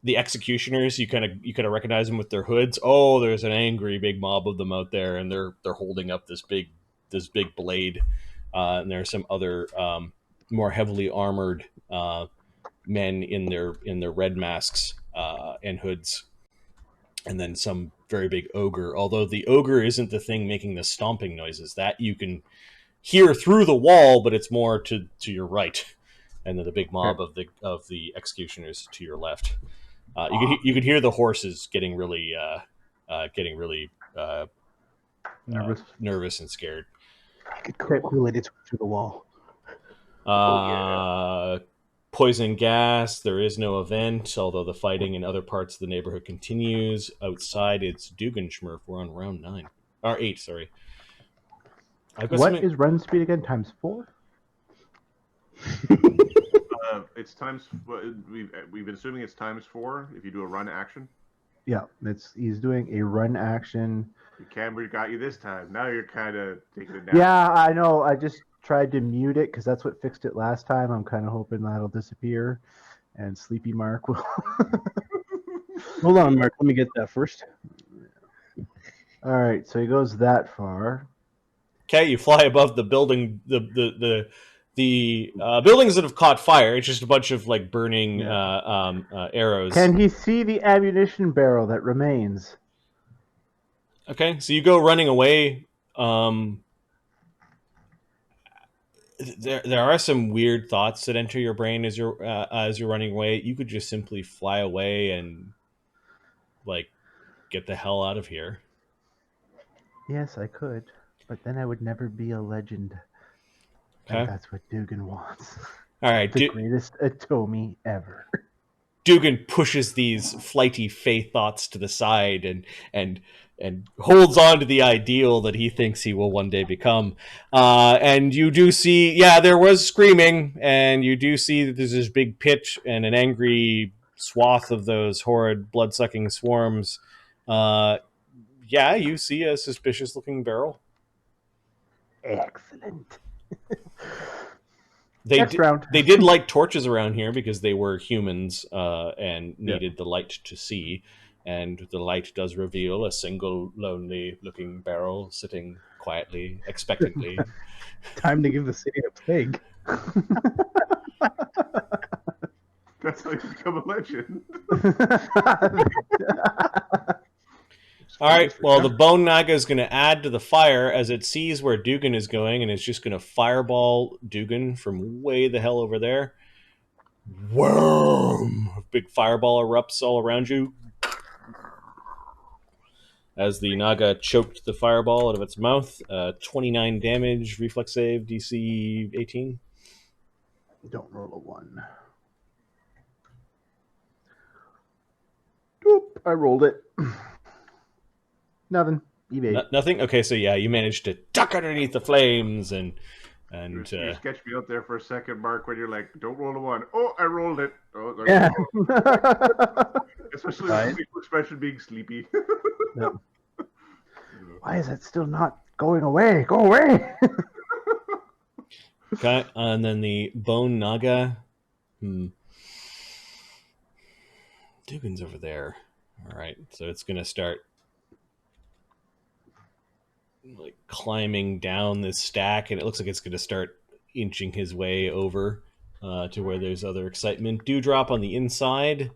Speaker 1: executioners. You kind of recognize them with their hoods. Oh, there's an angry big mob of them out there, and they're holding up this big blade. And there are some other more heavily armored men in their red masks and hoods, and then some very big ogre. Although the ogre isn't the thing making the stomping noises. That you can hear through the wall, but it's more to your right, and then the big mob of the executioners to your left. You could hear the horses getting really nervous and scared.
Speaker 3: I could correlate it through the wall.
Speaker 1: Poison gas. There is no event, although the fighting in other parts of the neighborhood continues. Outside, it's Dugganschmirph. We're on round 9 or 8. Sorry.
Speaker 4: What is run speed again? Times 4?
Speaker 2: It's times. We've been assuming it's times 4 if you do a run action.
Speaker 4: Yeah, he's doing a run action.
Speaker 2: Camber got you this time. Now you're kind of taking it down.
Speaker 4: Yeah, I know. I just tried to mute it because that's what fixed it last time. I'm kind of hoping that'll disappear, and Sleepy Mark will.
Speaker 3: Hold on, Mark. Let me get that first.
Speaker 4: All right, so he goes that far.
Speaker 1: Okay, you fly above the building, the the buildings that have caught fire. It's just a bunch of like burning arrows.
Speaker 4: Can he see the ammunition barrel that remains?
Speaker 1: Okay, so you go running away. There are some weird thoughts that enter your brain as you're running away. You could just simply fly away and like get the hell out of here.
Speaker 4: Yes, I could, but then I would never be a legend.
Speaker 1: Okay.
Speaker 4: And that's what Duggan wants.
Speaker 1: All right,
Speaker 4: The greatest Atomi ever.
Speaker 1: Duggan pushes these flighty fae thoughts to the side and holds on to the ideal that he thinks he will one day become. And you do see, there was screaming, and you do see that there's this big pitch and an angry swath of those horrid blood-sucking swarms. You see a suspicious-looking barrel.
Speaker 4: Excellent.
Speaker 1: They did light torches around here because they were humans and needed the light to see. And the light does reveal a single lonely-looking barrel sitting quietly, expectantly.
Speaker 3: Time to give the city a plague.
Speaker 2: That's how you become a legend.
Speaker 1: All right, well, the Bone Naga is going to add to the fire as it sees where Duggan is going, and it's just going to fireball Duggan from way the hell over there. Worm! A big fireball erupts all around you. As the Naga choked the fireball out of its mouth. 29 damage, reflex save, DC 18.
Speaker 4: Don't roll a 1. Doop, I rolled it. Nothing. Evade.
Speaker 1: Nothing? Okay, so you managed to duck underneath the flames and
Speaker 2: you sketched me out there for a second, Mark, when you're like, don't roll a 1. Oh, I rolled it. Oh,
Speaker 4: yeah.
Speaker 2: Especially with the expression being sleepy.
Speaker 4: Yep. Why is it still not going away? Go away!
Speaker 1: Okay, and then the Bone Naga. Duggan's over there. All right, so it's going to start like climbing down this stack, and it looks like it's going to start inching his way over to where there's other excitement. Dewdrop on the inside.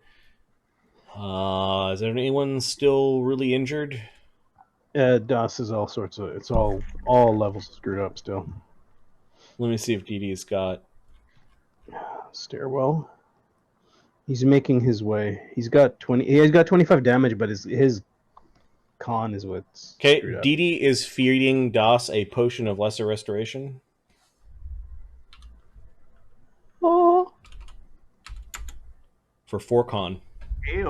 Speaker 1: Is there anyone still really injured?
Speaker 3: DOS is all sorts of. It's all levels screwed up still.
Speaker 1: Let me see if DD's got
Speaker 3: stairwell. He's making his way. He's got 20. He has got 25 damage, but his con is what's
Speaker 1: okay.
Speaker 3: screwed up.
Speaker 1: DD is feeding DOS a potion of lesser restoration.
Speaker 3: Oh.
Speaker 1: For 4 con.
Speaker 2: He's back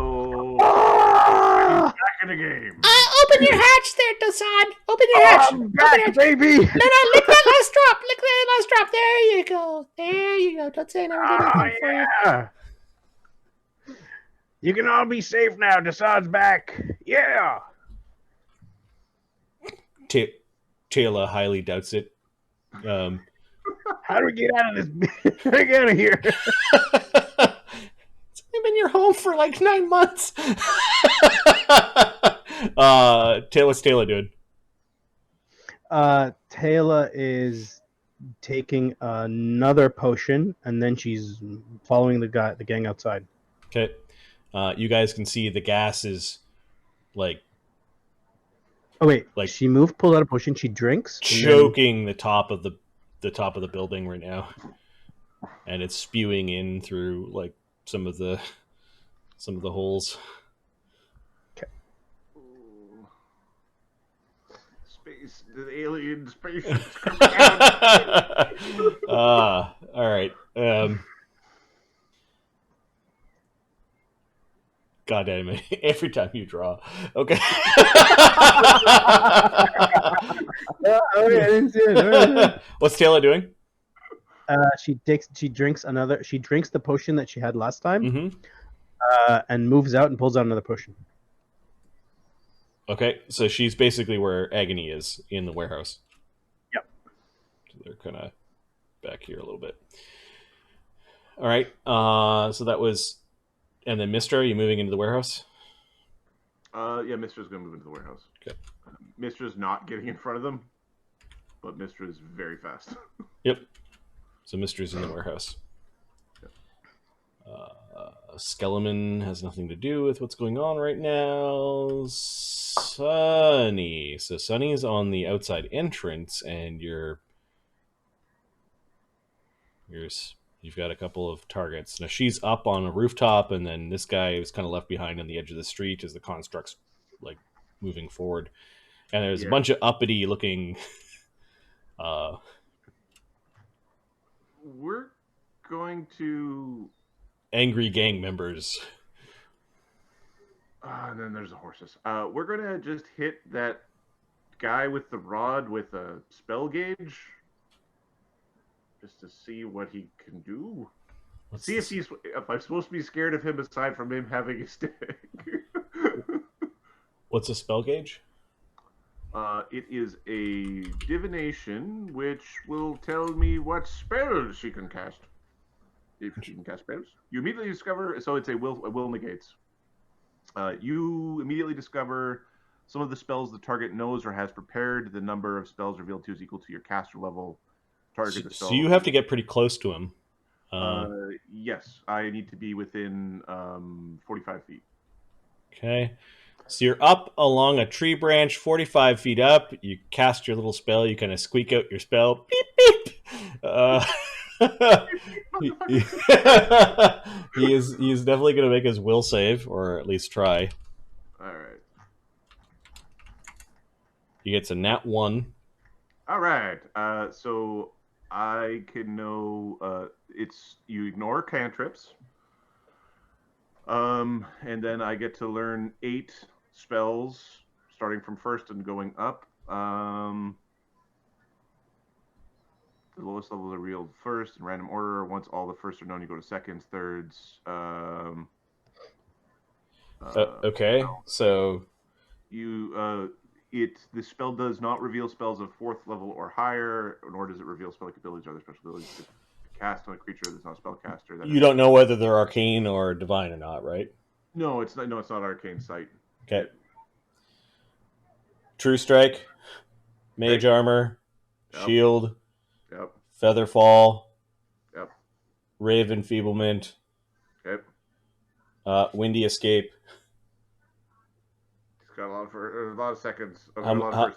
Speaker 2: in the game.
Speaker 5: Open your hatch there, Dosan. Open your hatch.
Speaker 4: I'm back, baby!
Speaker 5: No, lick that last drop. Lick that last drop. There you go. There you go. Don't say I never did anything for you.
Speaker 4: Yeah. You can all be safe now. Desad's back. Yeah!
Speaker 1: Taylor highly doubts it.
Speaker 4: How do we get out of this? How do we get out of here?
Speaker 5: It's only been your home for like 9 months.
Speaker 1: What's Taylor doing?
Speaker 3: Taylor is taking another potion, and then she's following the gang outside.
Speaker 1: Okay. You guys can see the gas is like.
Speaker 3: Oh wait!
Speaker 1: Like
Speaker 3: she pulled out a potion. She drinks,
Speaker 1: choking the top of the building right now, and it's spewing in through like some of the holes.
Speaker 3: Okay.
Speaker 2: Space, the alien spaceship's coming out.
Speaker 1: All right. God damn it. Every time you draw. Okay.
Speaker 3: I didn't see it.
Speaker 1: What's Taylor doing?
Speaker 3: She drinks the potion that she had last time,
Speaker 1: Mm-hmm.
Speaker 3: And moves out and pulls out another potion.
Speaker 1: Okay, so she's basically where Agony is in the warehouse.
Speaker 3: Yep.
Speaker 1: So they're kind of back here a little bit. All right. So that was. And then Mistra, are you moving into the warehouse?
Speaker 2: Yeah, Mistra's going to move into the warehouse.
Speaker 1: Okay.
Speaker 2: Mistra's not getting in front of them, but Mistra is very fast.
Speaker 1: Yep. So Mister's in the warehouse. Skeleton has nothing to do with what's going on right now. Sunny. So Sunny's on the outside entrance, and you've got a couple of targets. Now she's up on a rooftop, and then this guy is kind of left behind on the edge of the street as the construct's like moving forward. And there's a bunch of uppity looking
Speaker 2: we're going to
Speaker 1: angry gang members.
Speaker 2: And then there's the horses. We're gonna just hit that guy with the rod with a spell gauge, just to see what he can do. See if I'm supposed to be scared of him aside from him having a stick.
Speaker 1: What's a spell gauge?
Speaker 2: It is a divination, which will tell me what spells she can cast. If she can cast spells, you immediately discover. So it's a will negates. You immediately discover some of the spells the target knows or has prepared. The number of spells revealed to is equal to your caster level.
Speaker 1: So you have to get pretty close to him.
Speaker 2: Yes, I need to be within 45 feet.
Speaker 1: Okay. So you're up along a tree branch, 45 feet up. You cast your little spell. You kind of squeak out your spell. Beep, beep. He is definitely going to make his will save, or at least try.
Speaker 2: All right.
Speaker 1: He gets a nat 1.
Speaker 2: All right. So I can know you ignore cantrips. And then I get to learn 8 spells starting from first and going up. The lowest level are revealed first in random order. Once all the firsts are known, you go to seconds, thirds.
Speaker 1: Okay, so
Speaker 2: you the spell does not reveal spells of 4th level or higher, nor does it reveal spell abilities or other special abilities. If cast on a creature that's not a spellcaster.
Speaker 1: You don't know whether they're arcane or divine or not, right?
Speaker 2: No, it's not. No, it's not arcane sight.
Speaker 1: Okay. True strike, mage armor, shield, feather fall, ray of enfeeblement, windy escape.
Speaker 2: It's got a lot of seconds.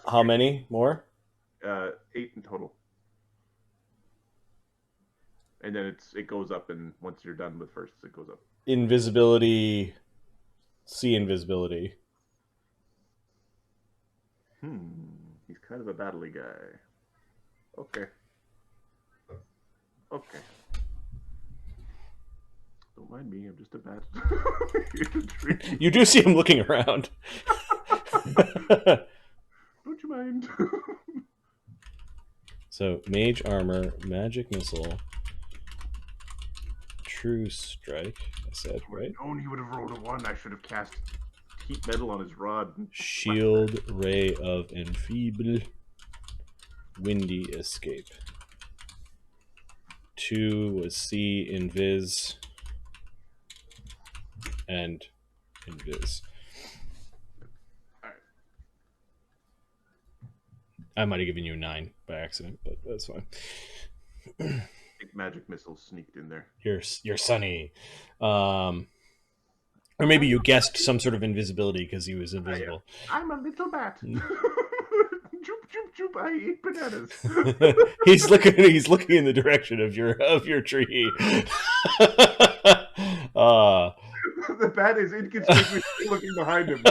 Speaker 1: How many more?
Speaker 2: 8 in total. And then it goes up, and once you're done with first, it goes up.
Speaker 1: Invisibility, see invisibility.
Speaker 2: He's kind of a battly guy. Okay. Don't mind me, I'm just a bat.
Speaker 1: You do see him looking around.
Speaker 2: Don't you mind?
Speaker 1: So, mage armor, magic missile, true strike, I said, right?
Speaker 2: Oh, he would have rolled a 1. I should have cast heat metal on his rod.
Speaker 1: Shield, ray of enfeeble, windy escape. 2 was see, invis, and invis.
Speaker 2: Alright.
Speaker 1: I might have given you a 9 by accident, but that's fine.
Speaker 2: Magic missile sneaked in there.
Speaker 1: You're Sunny. Or maybe you guessed some sort of invisibility because he was invisible.
Speaker 2: I'm a little bat. Joop, joop, joop, I eat bananas.
Speaker 1: He's looking in the direction of your tree.
Speaker 2: The bat is inconspicuously looking behind him.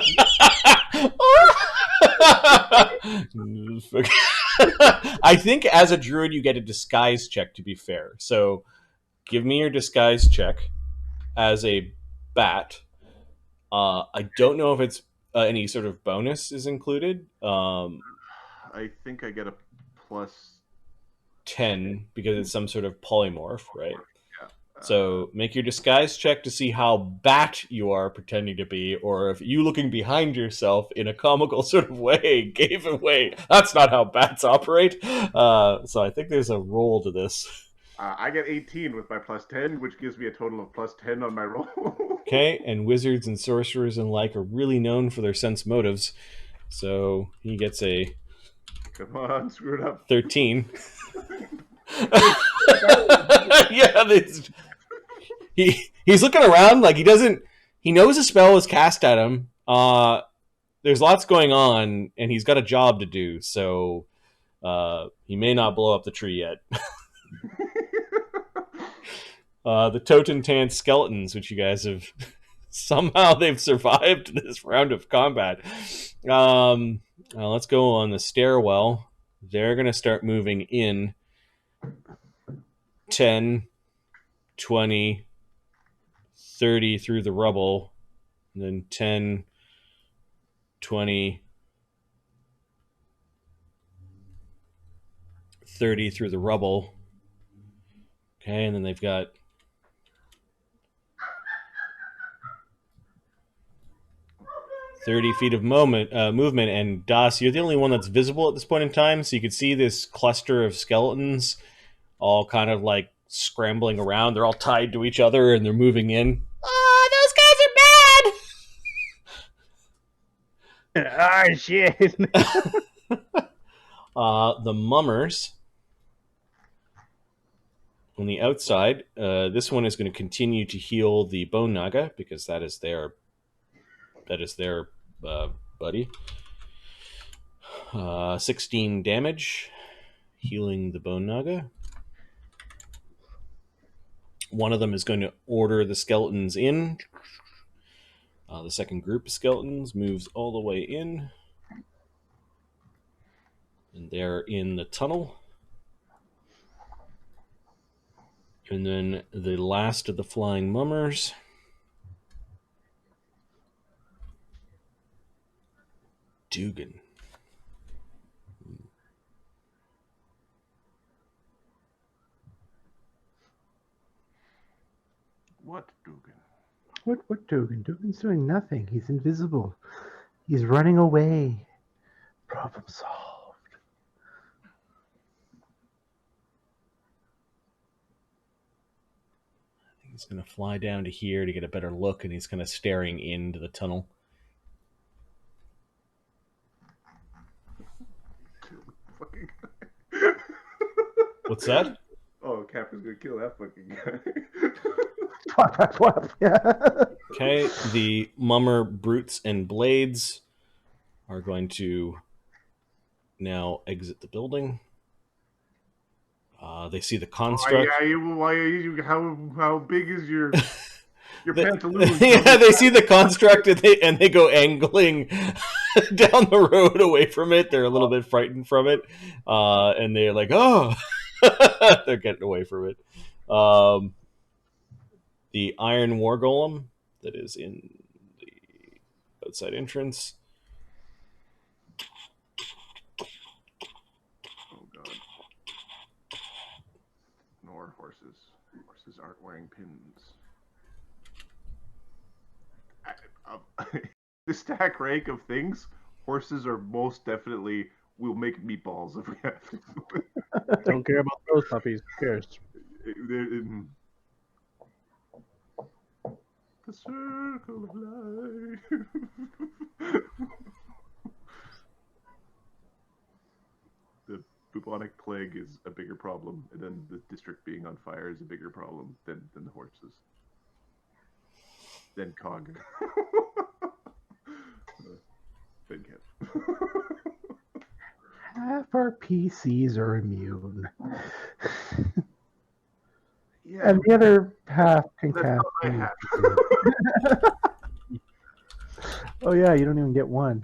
Speaker 1: I think as a druid you get a disguise check, to be fair. So give me your disguise check as a bat. I don't know if it's any sort of bonus is included.
Speaker 2: I think I get a plus
Speaker 1: 10 because it's some sort of polymorph, right?
Speaker 2: Yeah.
Speaker 1: So make your disguise check to see how bat you are pretending to be, or if you looking behind yourself in a comical sort of way gave away. That's not how bats operate. So I think there's a roll to this.
Speaker 2: I get 18 with my plus 10, which gives me a total of plus 10 on my roll.
Speaker 1: Okay, and wizards and sorcerers and like are really known for their sense motives. So he gets a
Speaker 2: Come on, screw it up.
Speaker 1: 13. Yeah, he's looking around like he knows a spell was cast at him. There's lots going on, and he's got a job to do, so he may not blow up the tree yet. The Totentan skeletons, which you guys have somehow they've survived this round of combat. Let's go on the stairwell. They're going to start moving in 10, 20, 30 through the rubble, and then 10, 20, 30 through the rubble. Okay, and then they've got 30 feet of movement, and Das, you're the only one that's visible at this point in time, so you can see this cluster of skeletons all kind of like scrambling around. They're all tied to each other, and they're moving in.
Speaker 5: Oh, those guys are bad!
Speaker 4: Ah, shit.
Speaker 1: The mummers on the outside, this one is going to continue to heal the bone naga, because that is their buddy. 16 damage, healing the bone naga. One of them is going to order the skeletons in. The second group of skeletons moves all the way in. And they're in the tunnel. And then the last of the flying mummers Duggan.
Speaker 2: What Duggan?
Speaker 4: What Duggan? Duggan's doing nothing. He's invisible. He's running away. Problem solved.
Speaker 1: He's going to fly down to here to get a better look, and he's kind of staring into the tunnel.
Speaker 2: Fucking
Speaker 1: What's that?
Speaker 2: Oh, Capra's gonna kill that fucking guy.
Speaker 4: Yeah.
Speaker 1: Okay, the mummer brutes and blades are going to now exit the building. They see the construct.
Speaker 2: Why are you? How big is your pantaloons?
Speaker 1: Yeah, they see the construct, and they go angling down the road away from it. They're a little bit frightened from it, and they're like, "Oh!" They're getting away from it. The iron war golem that is in the outside entrance.
Speaker 2: Oh god! Nor horses. Horses aren't wearing pins. The stack rank of things, horses are most definitely will make meatballs if we have to.
Speaker 3: Don't care about those puppies. Who cares?
Speaker 2: The circle of life. The bubonic plague is a bigger problem, and then the district being on fire is a bigger problem than the horses. Then Cog. Then Kev.
Speaker 4: Half our PCs are immune.
Speaker 2: Yeah,
Speaker 4: And the other half can
Speaker 2: that's
Speaker 4: cast.
Speaker 2: all I have.
Speaker 4: Oh yeah, you don't even get one.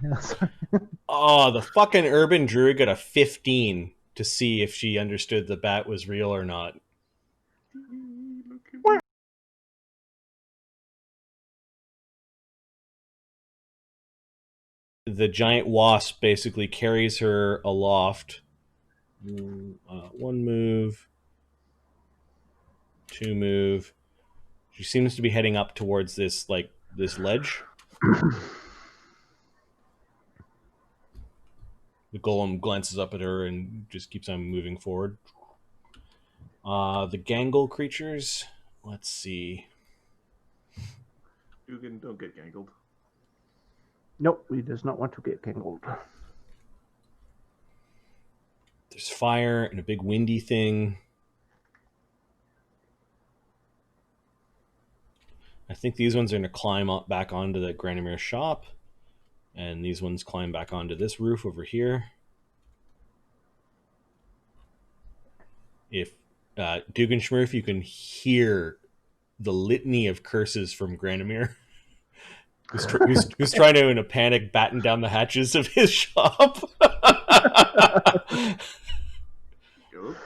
Speaker 1: Oh, the fucking urban druid got a 15 to see if she understood the bat was real or not. The giant wasp basically carries her aloft. One move. Two move. She seems to be heading up towards this ledge. The golem glances up at her and just keeps on moving forward. The gangle creatures. Let's see.
Speaker 2: Duggan, don't get gangled.
Speaker 4: Nope, he does not want to get gangled.
Speaker 1: There's fire and a big windy thing. think these ones are going to climb up back onto the Granamere shop. And these ones climb back onto this roof over here. If Dugganschmirph, you can hear the litany of curses from Granamere. Who's trying to, in a panic, batten down the hatches of his shop.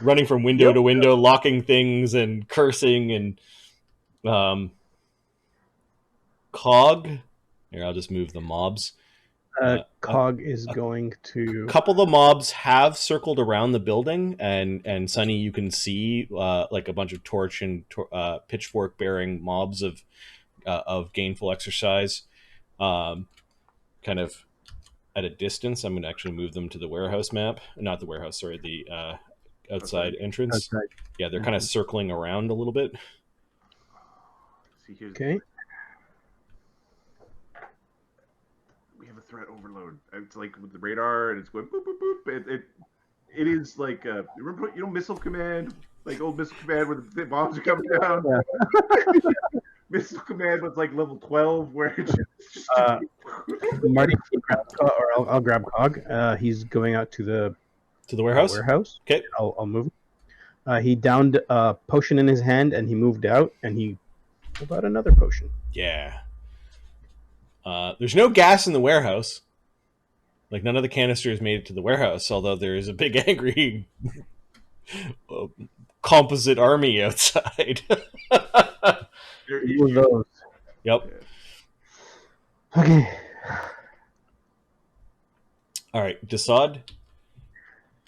Speaker 1: Running from window to window, locking things and cursing and Cog. Here, I'll just move the mobs.
Speaker 3: Cog is going to...
Speaker 1: A couple of the mobs have circled around the building, and Sunny, you can see like a bunch of torch and pitchfork bearing mobs of Gainful Exercise, kind of at a distance. I'm going to actually move them to the warehouse map, not the warehouse, sorry, the outside entrance.
Speaker 3: Outside.
Speaker 1: Yeah, they're kind of circling around a little bit.
Speaker 3: Okay.
Speaker 2: We have a threat overload. It's like with the radar, and it's going boop boop boop. It is like remember, you know, Missile Command, like old Missile Command where the bombs are coming down. Yeah. Missile Command was like level 12, where it's just
Speaker 3: Marty, grab Cog, or I'll grab Cog. He's going out to the
Speaker 1: warehouse.
Speaker 3: Okay, I'll move him. He downed a potion in his hand, and he moved out, and he pulled out another potion.
Speaker 1: Yeah. There's no gas in the warehouse. Like, none of the canisters made it to the warehouse, although there is a big angry composite army outside.
Speaker 3: Those.
Speaker 1: Yep.
Speaker 3: Okay.
Speaker 1: All right, Desaad.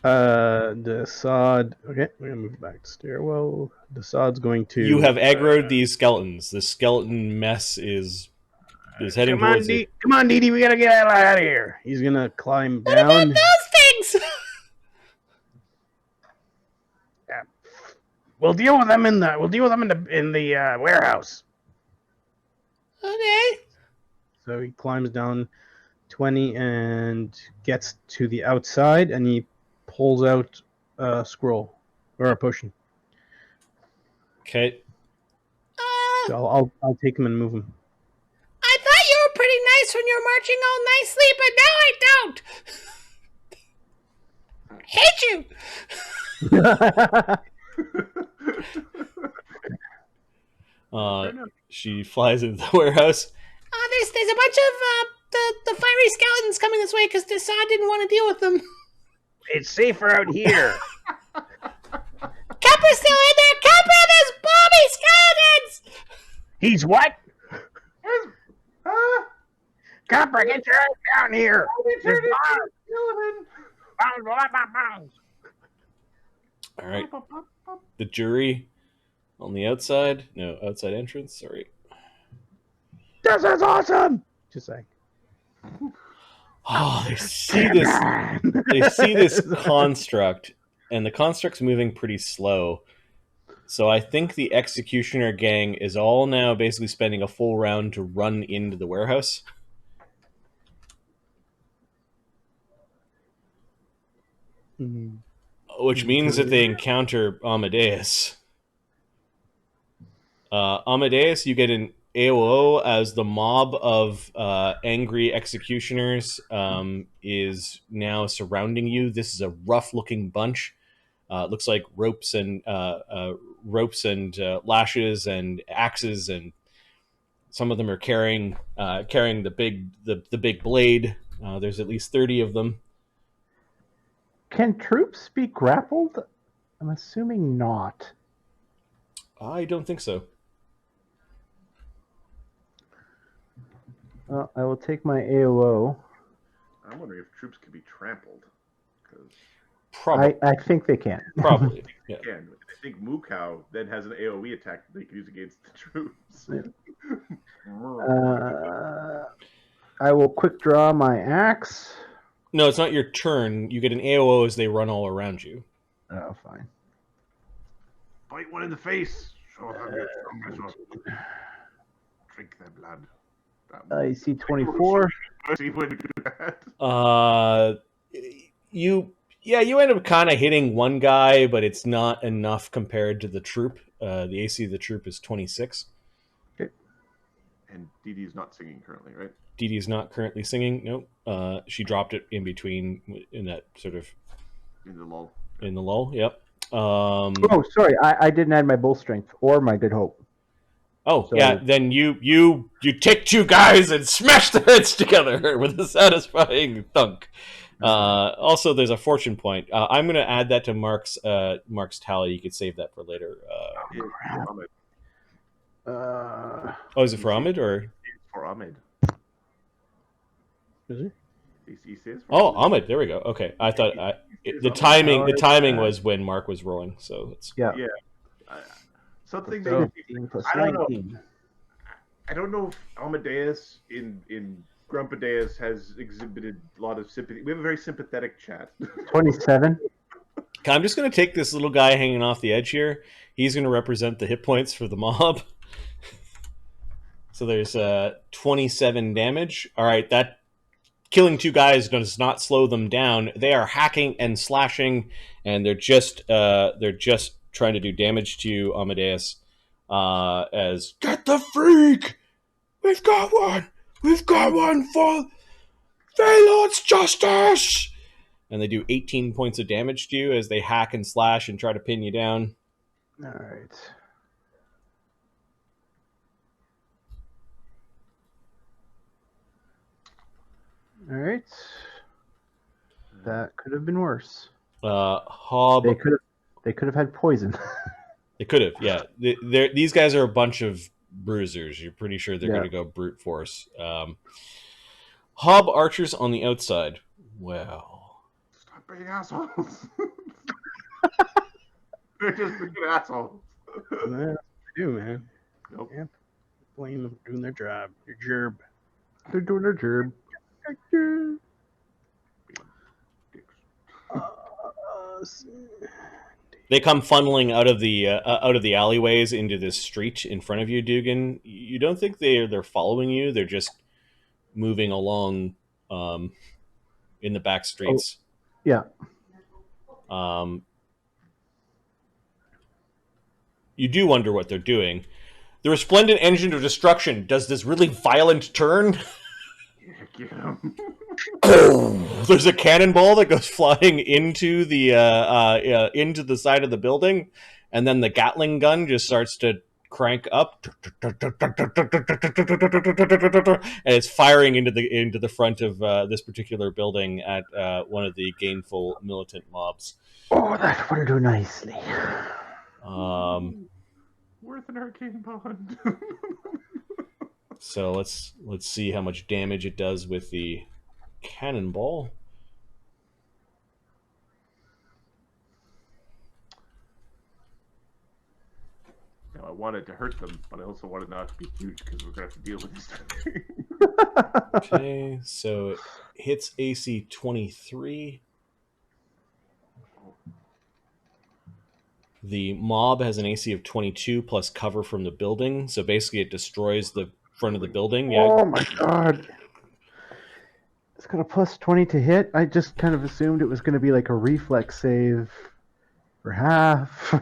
Speaker 3: Desaad. Okay, we're gonna move back to stairwell. Desaad's going to...
Speaker 1: You have aggroed these skeletons. The skeleton mess is heading towards you.
Speaker 3: Come on, Dee, we gotta get out of here. He's gonna climb down.
Speaker 5: What about those things?
Speaker 3: Yeah. We'll deal with them in the warehouse.
Speaker 5: Okay.
Speaker 3: So he climbs down 20 and gets to the outside, and he pulls out a scroll or a potion.
Speaker 1: Okay.
Speaker 3: So I'll take him and move him.
Speaker 5: I thought you were pretty nice when you were marching all nicely, but now I don't. Hate you.
Speaker 1: She flies into the warehouse.
Speaker 5: There's a bunch of the fiery skeletons coming this way because Desaad didn't want to deal with them.
Speaker 3: It's safer out here.
Speaker 5: Capra's still in there. Capra, there's Bobby skeletons.
Speaker 3: He's what? Capra, get your ass down here.
Speaker 1: All right. The jury on the outside. No, outside entrance. Sorry.
Speaker 3: This is awesome. Just saying.
Speaker 1: Oh, they see this. They see this construct, and the construct's moving pretty slow. So I think the executioner gang is all now basically spending a full round to run into the warehouse.
Speaker 3: Mm-hmm.
Speaker 1: Which means that they encounter Amadeus. Amadeus, you get an AOO as the mob of angry executioners is now surrounding you. This is a rough-looking bunch. Looks like ropes and lashes and axes, and some of them are carrying the big blade. There's at least 30 of them.
Speaker 4: Can troops be grappled? I'm assuming not.
Speaker 1: I don't think so.
Speaker 4: Well, I will take my AOO.
Speaker 2: I'm wondering if troops can be trampled.
Speaker 1: Probably.
Speaker 4: I think they can.
Speaker 1: Probably. Yeah.
Speaker 2: I think Mukau then has an AoE attack that they can use against the troops.
Speaker 4: I will quick draw my axe.
Speaker 1: No, it's not your turn. You get an AOO as they run all around you.
Speaker 4: Oh, fine.
Speaker 2: Bite one in the face. Show them your strong. Drink their blood.
Speaker 4: I see 24.
Speaker 1: You end up kind of hitting one guy, but it's not enough compared to the troop. The AC of the troop is 26.
Speaker 4: Okay.
Speaker 2: And Dee Dee's not singing currently, right?
Speaker 1: Dee Dee's not currently singing. Nope. She dropped it in between, in that sort of
Speaker 2: In the lull.
Speaker 1: in the lull. Yep.
Speaker 4: Oh, sorry, I didn't add my bull strength or my good hope.
Speaker 1: Oh,
Speaker 4: So-
Speaker 1: yeah. Then you take two guys and smash their heads together with a satisfying thunk. Also, there's a fortune point. I'm going to add that to Mark's tally. You could save that for later.
Speaker 2: Yeah, Ahmed.
Speaker 1: Oh, is it for Ahmed or?
Speaker 2: It's for Ahmed.
Speaker 3: Is it?
Speaker 2: He says for
Speaker 1: Oh,
Speaker 2: Ahmed.
Speaker 1: Ahmed. There we go. Okay, I thought
Speaker 2: It's
Speaker 1: the
Speaker 2: Ahmed.
Speaker 1: timing. The timing was when Mark was rolling. So it's
Speaker 4: Yeah.
Speaker 2: Yeah. Something
Speaker 4: So,
Speaker 2: that
Speaker 4: 15 plus
Speaker 2: I don't know.
Speaker 4: 19.
Speaker 2: I don't know if Amadeus in Grumpadeus has exhibited a lot of sympathy. We have a very sympathetic chat.
Speaker 4: 27.
Speaker 1: Okay, I'm just going to take this little guy hanging off the edge here. He's going to represent the hit points for the mob. So there's 27 damage. All right, that killing two guys does not slow them down. They are hacking and slashing, and they're just trying to do damage to you, Amadeus. As get the freak! We've got one for Vaylord's justice! And they do 18 points of damage to you as they hack and slash and try to pin you down.
Speaker 4: All right. All right. That could have been worse.
Speaker 1: Hob,
Speaker 4: They could have had poison.
Speaker 1: they could have, yeah. These guys are a bunch of bruisers. You're pretty sure they're
Speaker 4: Yeah.
Speaker 1: going to go brute force. Hob archers on the outside. Well,
Speaker 2: Stop being assholes. They're just being assholes.
Speaker 3: Yeah, they do, man.
Speaker 2: Nope.
Speaker 3: Yeah. Blame them for doing their job. Your gerb.
Speaker 4: They're doing their job.
Speaker 1: they come funneling out of the alleyways into this street in front of you, Duggan. You don't think they're following you? They're just moving along in the back streets.
Speaker 4: Yeah.
Speaker 1: You do wonder what they're doing. The resplendent engine of destruction does this really violent turn.
Speaker 2: Yeah, get him.
Speaker 1: There's a cannonball that goes flying into the side of the building, and then the Gatling gun just starts to crank up, and it's firing into the front of this particular building at one of the gainful militant mobs.
Speaker 4: Oh, that would do nicely.
Speaker 2: Worth an arcane bond.
Speaker 1: So let's see how much damage it does with the cannonball.
Speaker 2: Now, I wanted to hurt them, but I also wanted not to be huge because we're gonna have to deal with this thing.
Speaker 1: Okay, so it hits AC 23. The mob has an AC of 22 plus cover from the building, so basically it destroys the front of the building. Yeah,
Speaker 4: Oh my god. It's got a plus 20 to hit. I just kind of assumed it was going to be like a reflex save for half.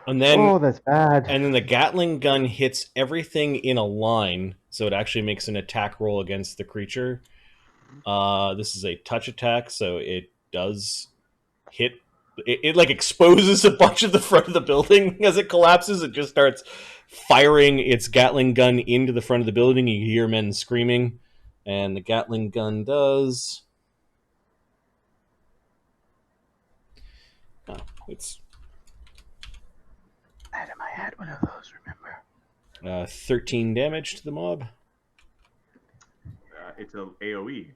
Speaker 1: and then
Speaker 4: Oh, that's bad.
Speaker 1: and then the Gatling gun hits everything in a line, so it actually makes an attack roll against the creature. This is a touch attack, so it does hit. It like exposes a bunch of the front of the building as it collapses. It just starts firing its Gatling gun into the front of the building. You hear men screaming, and the Gatling gun does. Oh, it's
Speaker 4: Adam, I had one of those, remember?
Speaker 1: 13 damage to the mob.
Speaker 2: It's a AOE.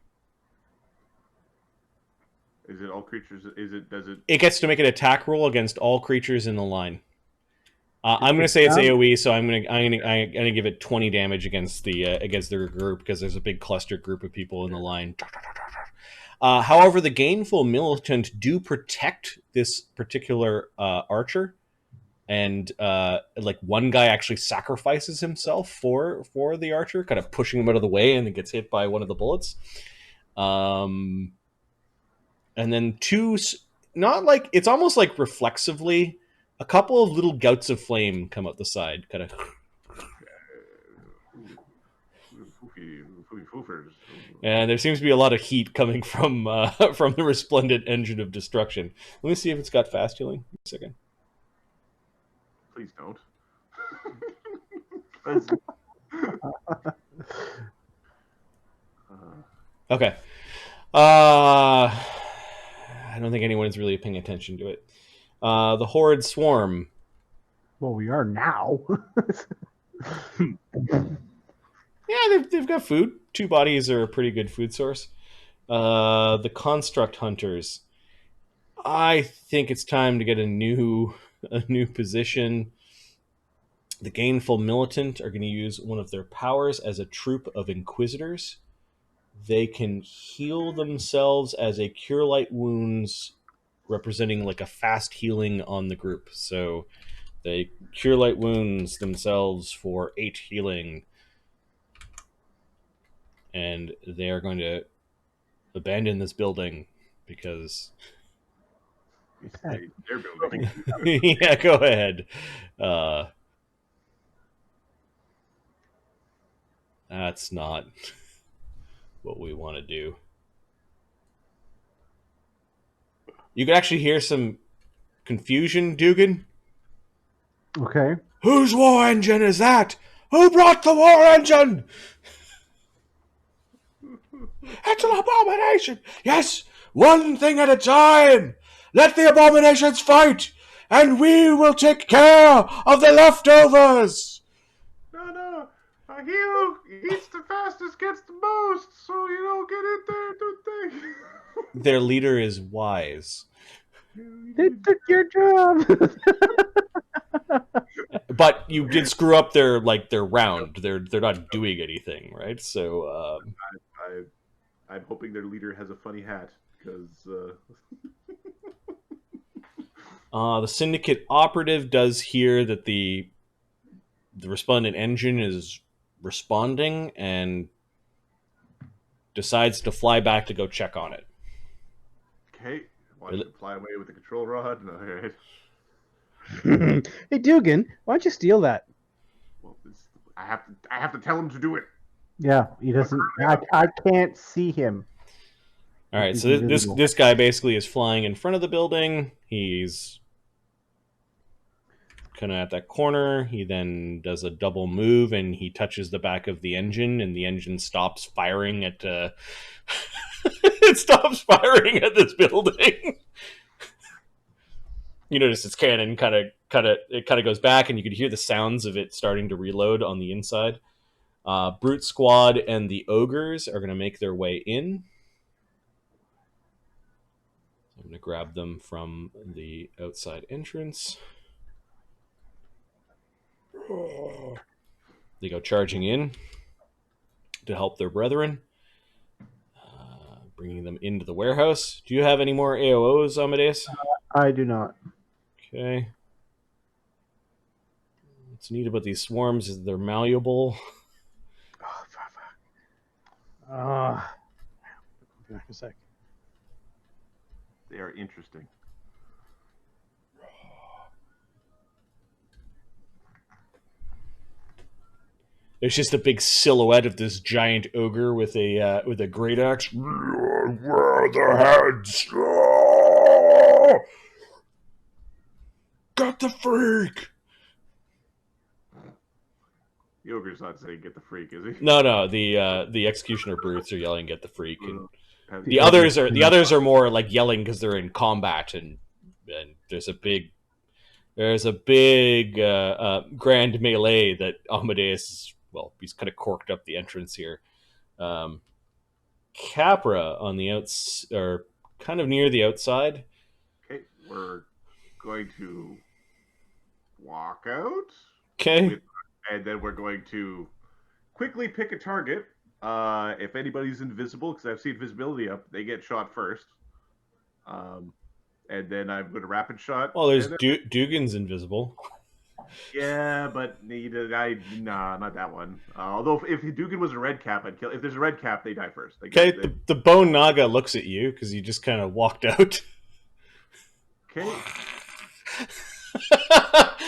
Speaker 2: Is it all creatures? Does it?
Speaker 1: It gets to make an attack roll against all creatures in the line. I'm going to say it's AOE, so I'm going to give it 20 damage against their group because there's a big cluster group of people in the line. However, the gainful militant do protect this particular archer, and like one guy actually sacrifices himself for the archer, kind of pushing him out of the way, and it gets hit by one of the bullets. And then not like, it's almost like reflexively, a couple of little gouts of flame come out the side, kind of.
Speaker 2: Foofers.
Speaker 1: And there seems to be a lot of heat coming from from the resplendent engine of destruction. Let me see if it's got fast healing. A second.
Speaker 2: Please don't.
Speaker 1: Okay. I don't think anyone's really paying attention to it. The Horde Swarm.
Speaker 4: Well, we are now.
Speaker 1: Yeah, they've got food. 2 bodies are a pretty good food source. The Construct Hunters. I think it's time to get a new position. The Gainful Militant are going to use one of their powers as a troop of Inquisitors. They can heal themselves as a Cure Light Wounds, representing like a fast healing on the group. So they Cure Light Wounds themselves for 8 healing. And they are going to abandon this building because...
Speaker 2: Hey, they're building.
Speaker 1: Yeah, go ahead. That's not what we want to do. You can actually hear some confusion, Duggan.
Speaker 4: Okay.
Speaker 1: Whose war engine is that? Who brought the war engine? It's an abomination. Yes, one thing at a time. Let the abominations fight, and we will take care of the leftovers.
Speaker 2: No. A hero eats the fastest, gets the most, so you don't get in there, don't they?
Speaker 1: Their leader is wise.
Speaker 4: They took your job.
Speaker 1: But you did screw up their round. They're not doing anything, right? So
Speaker 2: I'm hoping their leader has a funny hat because
Speaker 1: the Syndicate operative does hear that the resplendent engine is responding and decides to fly back to go check on it.
Speaker 2: okay, watch it fly away with the control rod. No, all right.
Speaker 3: Hey, Duggan, why don't you steal that?
Speaker 2: Well, I have to tell him to do it.
Speaker 4: Yeah, he doesn't. I can't see him.
Speaker 1: All right,
Speaker 4: He's
Speaker 1: so
Speaker 4: invisible.
Speaker 1: this guy basically is flying in front of the building. He's kind of at that corner. He then does a double move, and he touches the back of the engine, and the engine stops firing at. It stops firing at this building. You notice its cannon kind of goes back, and you can hear the sounds of it starting to reload on the inside. Brute Squad and the Ogres are going to make their way in. I'm going to grab them from the outside entrance. They go charging in to help their brethren, bringing them into the warehouse. Do you have any more AOOs, Amadeus?
Speaker 4: I do not.
Speaker 1: Okay. What's neat about these swarms is they're malleable.
Speaker 3: Oh, fuck. Back a sec.
Speaker 2: They are interesting.
Speaker 1: It's just a big silhouette of this giant ogre with a great axe. Where are the heads? Got the freak!
Speaker 2: The ogre's not saying "get the freak," is he?
Speaker 1: No. The executioner brutes are yelling "get the freak," and
Speaker 2: Has
Speaker 1: the others are more like yelling because they're in combat, and there's a big grand melee that Amadeus. Well, he's kind of corked up the entrance here. Capra on the outs, or kind of near the outside.
Speaker 2: Okay, we're going to walk out.
Speaker 1: Okay.
Speaker 2: And then we're going to quickly pick a target. If anybody's invisible, because I've seen visibility up, they get shot first. And then I'm going to rapid shot.
Speaker 1: Well, there's Duggan's invisible.
Speaker 2: Yeah, but not that one. Although if Duggan was a red cap, I'd kill. If there's a red cap, they die first.
Speaker 1: Okay, the bone naga looks at you because you just kind of walked out.
Speaker 2: Okay.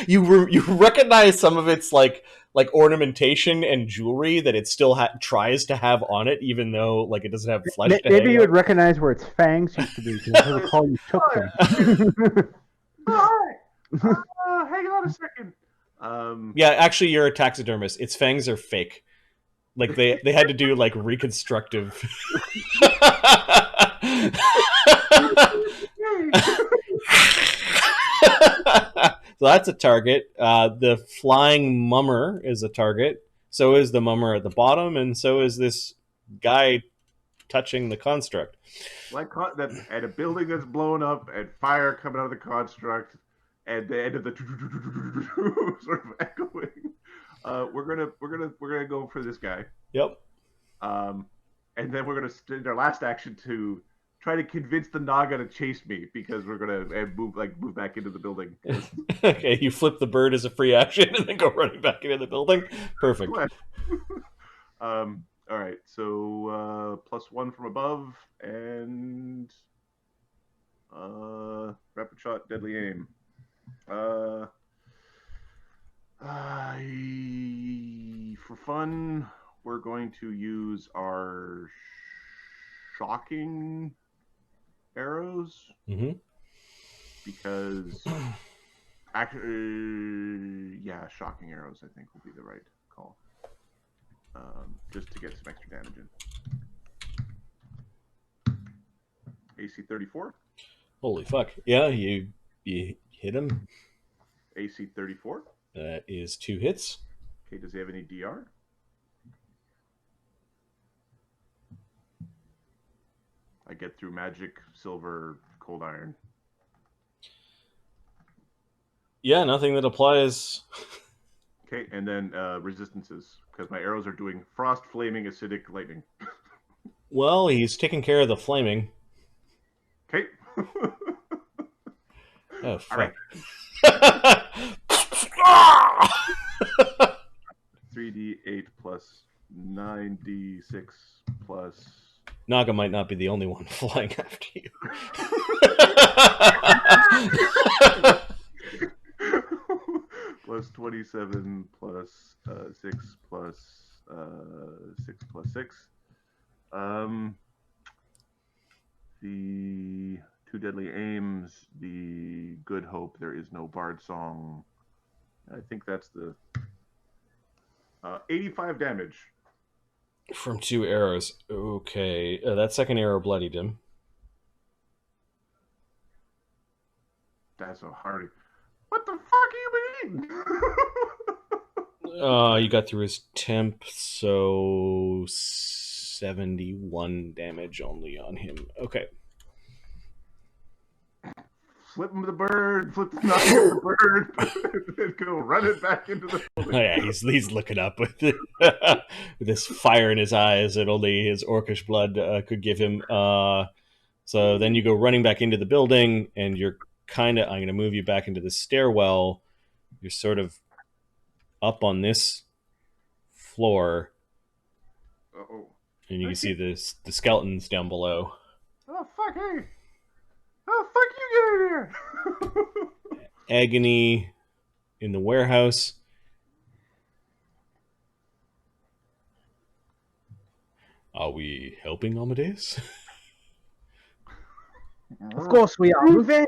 Speaker 1: You recognize some of its like like ornamentation and jewelry that it still tries to have on it, even though like it doesn't have flesh.
Speaker 4: Maybe you would recognize where its fangs used to be. Because I recall you took them.
Speaker 2: Hi. Hang on a second.
Speaker 1: Yeah, actually, you're a taxidermist. Its fangs are fake. Like they had to do like reconstructive. So that's a target. The flying mummer is a target. So is the mummer at the bottom, and so is this guy touching the construct.
Speaker 2: Like that, and a building that's blown up, and fire coming out of the construct, and the end of the sort of echoing. We're gonna go for this guy.
Speaker 1: Yep.
Speaker 2: And then we're gonna spend our last action to try to convince the naga to chase me because we're gonna move back into the building.
Speaker 1: Okay, you flip the bird as a free action and then go running back into the building. Perfect.
Speaker 2: All right, so +1 from above and rapid shot, deadly aim. For fun, we're going to use our shocking arrows because actually, yeah, shocking arrows I think will be the right call. Just to get some extra damage in. AC 34.
Speaker 1: Holy fuck! Yeah, you hit him.
Speaker 2: AC 34.
Speaker 1: That is 2 hits.
Speaker 2: Okay, does he have any DR? I get through magic, silver, cold iron.
Speaker 1: Yeah, nothing that applies.
Speaker 2: Okay, and then resistances, because my arrows are doing frost, flaming, acidic, lightning.
Speaker 1: Well, he's taking care of the flaming.
Speaker 2: Okay.
Speaker 1: Oh, fuck.
Speaker 2: Right. 3d8 plus 9d6 plus...
Speaker 1: Naga might not be the only one flying after you.
Speaker 2: Plus 27 plus 6 plus 6 plus 6. The 2 deadly aims, the good hope, there is no bard song. I think that's the 85 damage.
Speaker 1: From 2 arrows. Okay. That second arrow bloodied him.
Speaker 2: That's so hardy. What the fuck are you eating?
Speaker 1: You got through his temp, so 71 damage only on him. Okay.
Speaker 2: Flip him the bird, flip the knife of the bird, and go run it back into the building.
Speaker 1: Oh, yeah, he's looking up with with this fire in his eyes that only his orcish blood could give him. So then you go running back into the building, and you're I'm going to move you back into the stairwell. You're sort of up on this floor, and you can see the skeletons down below.
Speaker 2: Oh, fuck, hey! Oh, fuck you, get in here!
Speaker 1: Agony in the warehouse. Are we helping Amadeus?
Speaker 3: Of course we are. Move in.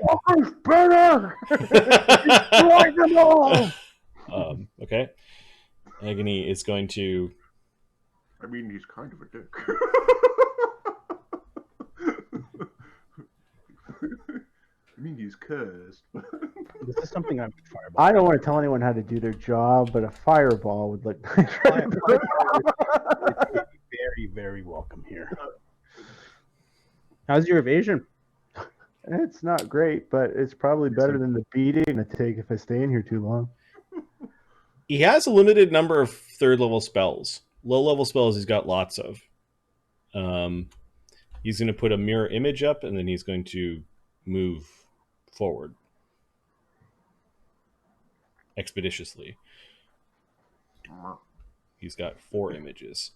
Speaker 4: Better! Destroy them all!
Speaker 1: Okay. Agony is going to...
Speaker 2: I mean, he's kind of a dick. I mean, he's cursed.
Speaker 3: This is something I'm fireball.
Speaker 4: I don't want to tell anyone how to do their job, but a fireball would look nice.
Speaker 3: Very, very welcome here. How's your evasion?
Speaker 4: It's not great, but it's probably better than the beating I take if I stay in here too long.
Speaker 1: He has a limited number of 3rd level spells. Low level spells he's got lots of. He's going to put a mirror image up, and then he's going to move forward expeditiously. He's got 4 images.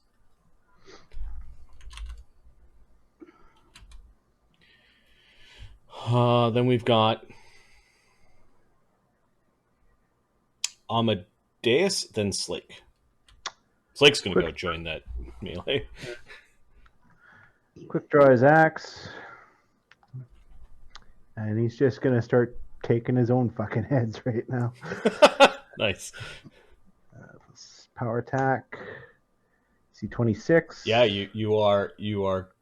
Speaker 1: Then we've got Deus, then Slake. Slake's going to go join that melee.
Speaker 4: Quick draw his axe. And he's just going to start taking his own fucking heads right now.
Speaker 1: Nice.
Speaker 4: Power attack. C26.
Speaker 1: Yeah, you are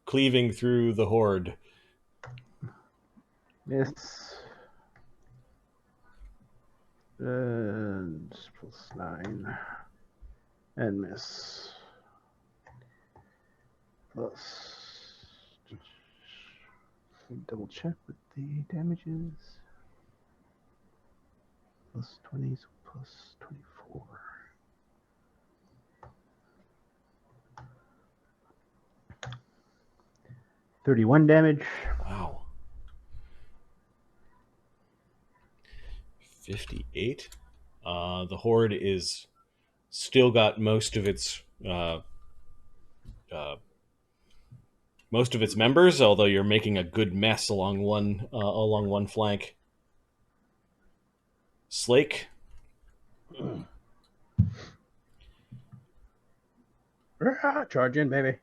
Speaker 1: cleaving through the horde.
Speaker 4: Miss. And +9. And miss. Plus. Double check with the damages. +20, so +24. 31 damage.
Speaker 1: Wow. 58. The horde is still got most of its members, although you're making a good mess along one flank. Slake.
Speaker 3: Charge in, baby.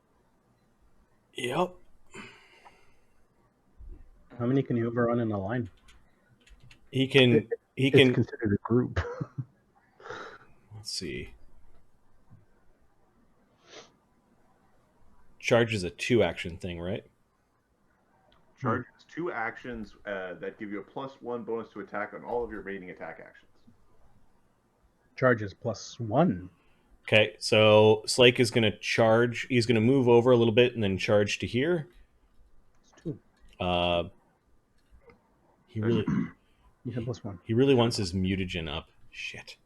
Speaker 1: Yep.
Speaker 3: How many can you overrun in a line?
Speaker 1: He can.
Speaker 4: It's considered a group.
Speaker 1: Let's see. Charge is a 2-action thing, right?
Speaker 2: Charge is 2 actions that give you a +1 bonus to attack on all of your remaining attack actions.
Speaker 3: Charge is +1.
Speaker 1: Okay, so Slake is going to charge. He's going to move over a little bit and then charge to here.
Speaker 3: It's 2.
Speaker 1: He really,
Speaker 3: You have +1.
Speaker 1: he really wants his mutagen up. Shit.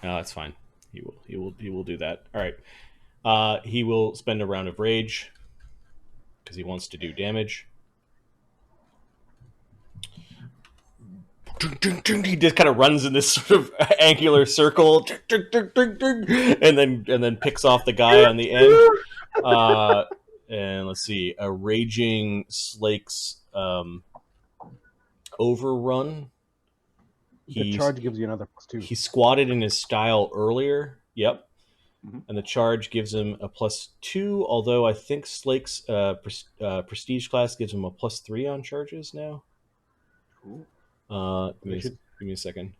Speaker 1: No, that's fine. He will do that. All right. He will spend a round of rage because he wants to do damage. He just kind of runs in this sort of angular circle, and then picks off the guy on the end. And let's see, a raging Slake's overrun.
Speaker 3: The charge gives you another +2.
Speaker 1: He squatted in his style earlier. Yep.
Speaker 2: Mm-hmm.
Speaker 1: And the charge gives him a +2, although I think Slake's prestige class gives him a +3 on charges now.
Speaker 2: Cool.
Speaker 1: Give me a second.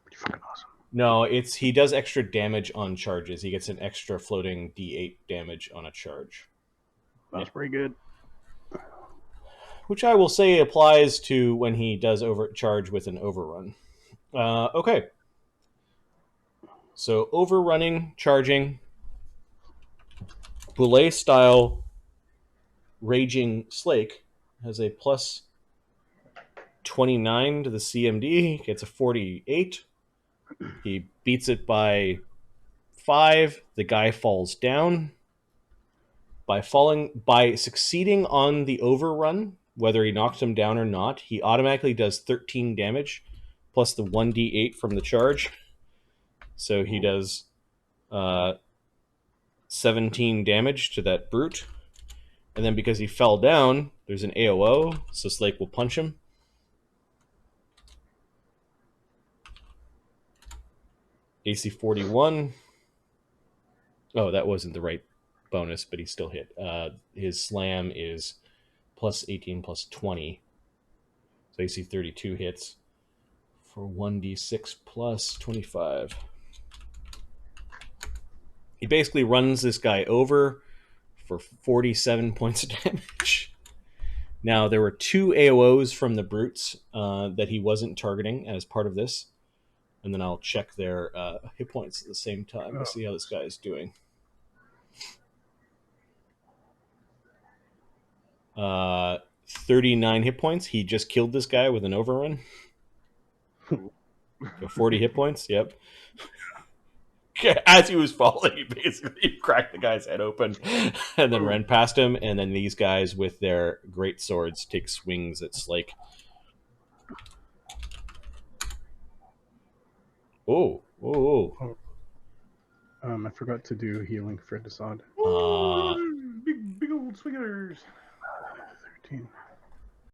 Speaker 3: Pretty fucking awesome.
Speaker 1: No, he does extra damage on charges. He gets an extra floating D8 damage on a charge.
Speaker 3: That's pretty good.
Speaker 1: Which I will say applies to when he does overcharge with an overrun. Okay. So overrunning, charging, Boulay style raging Slake has a +29 to the CMD, gets a 48. He beats it by 5. The guy falls down. By succeeding on the overrun, whether he knocks him down or not, he automatically does 13 damage plus the 1d8 from the charge. So he does 17 damage to that brute. And then because he fell down, there's an AOO, so Slake will punch him. AC 41. Oh, that wasn't the right bonus, but he still hit. His slam is +18 +20. So AC 32 hits for 1d6 plus 25. He basically runs this guy over for 47 points of damage. Now, there were 2 AOOs from the brutes that he wasn't targeting as part of this. And then I'll check their hit points at the same time to see how this guy is doing. 39 hit points. He just killed this guy with an overrun. So 40 hit points, yep. As he was falling, he basically cracked the guy's head open and then ran past him. And then these guys with their great swords take swings at Slake. Oh.
Speaker 3: I forgot to do healing for Desaad.
Speaker 2: Big old swingers.
Speaker 3: 13.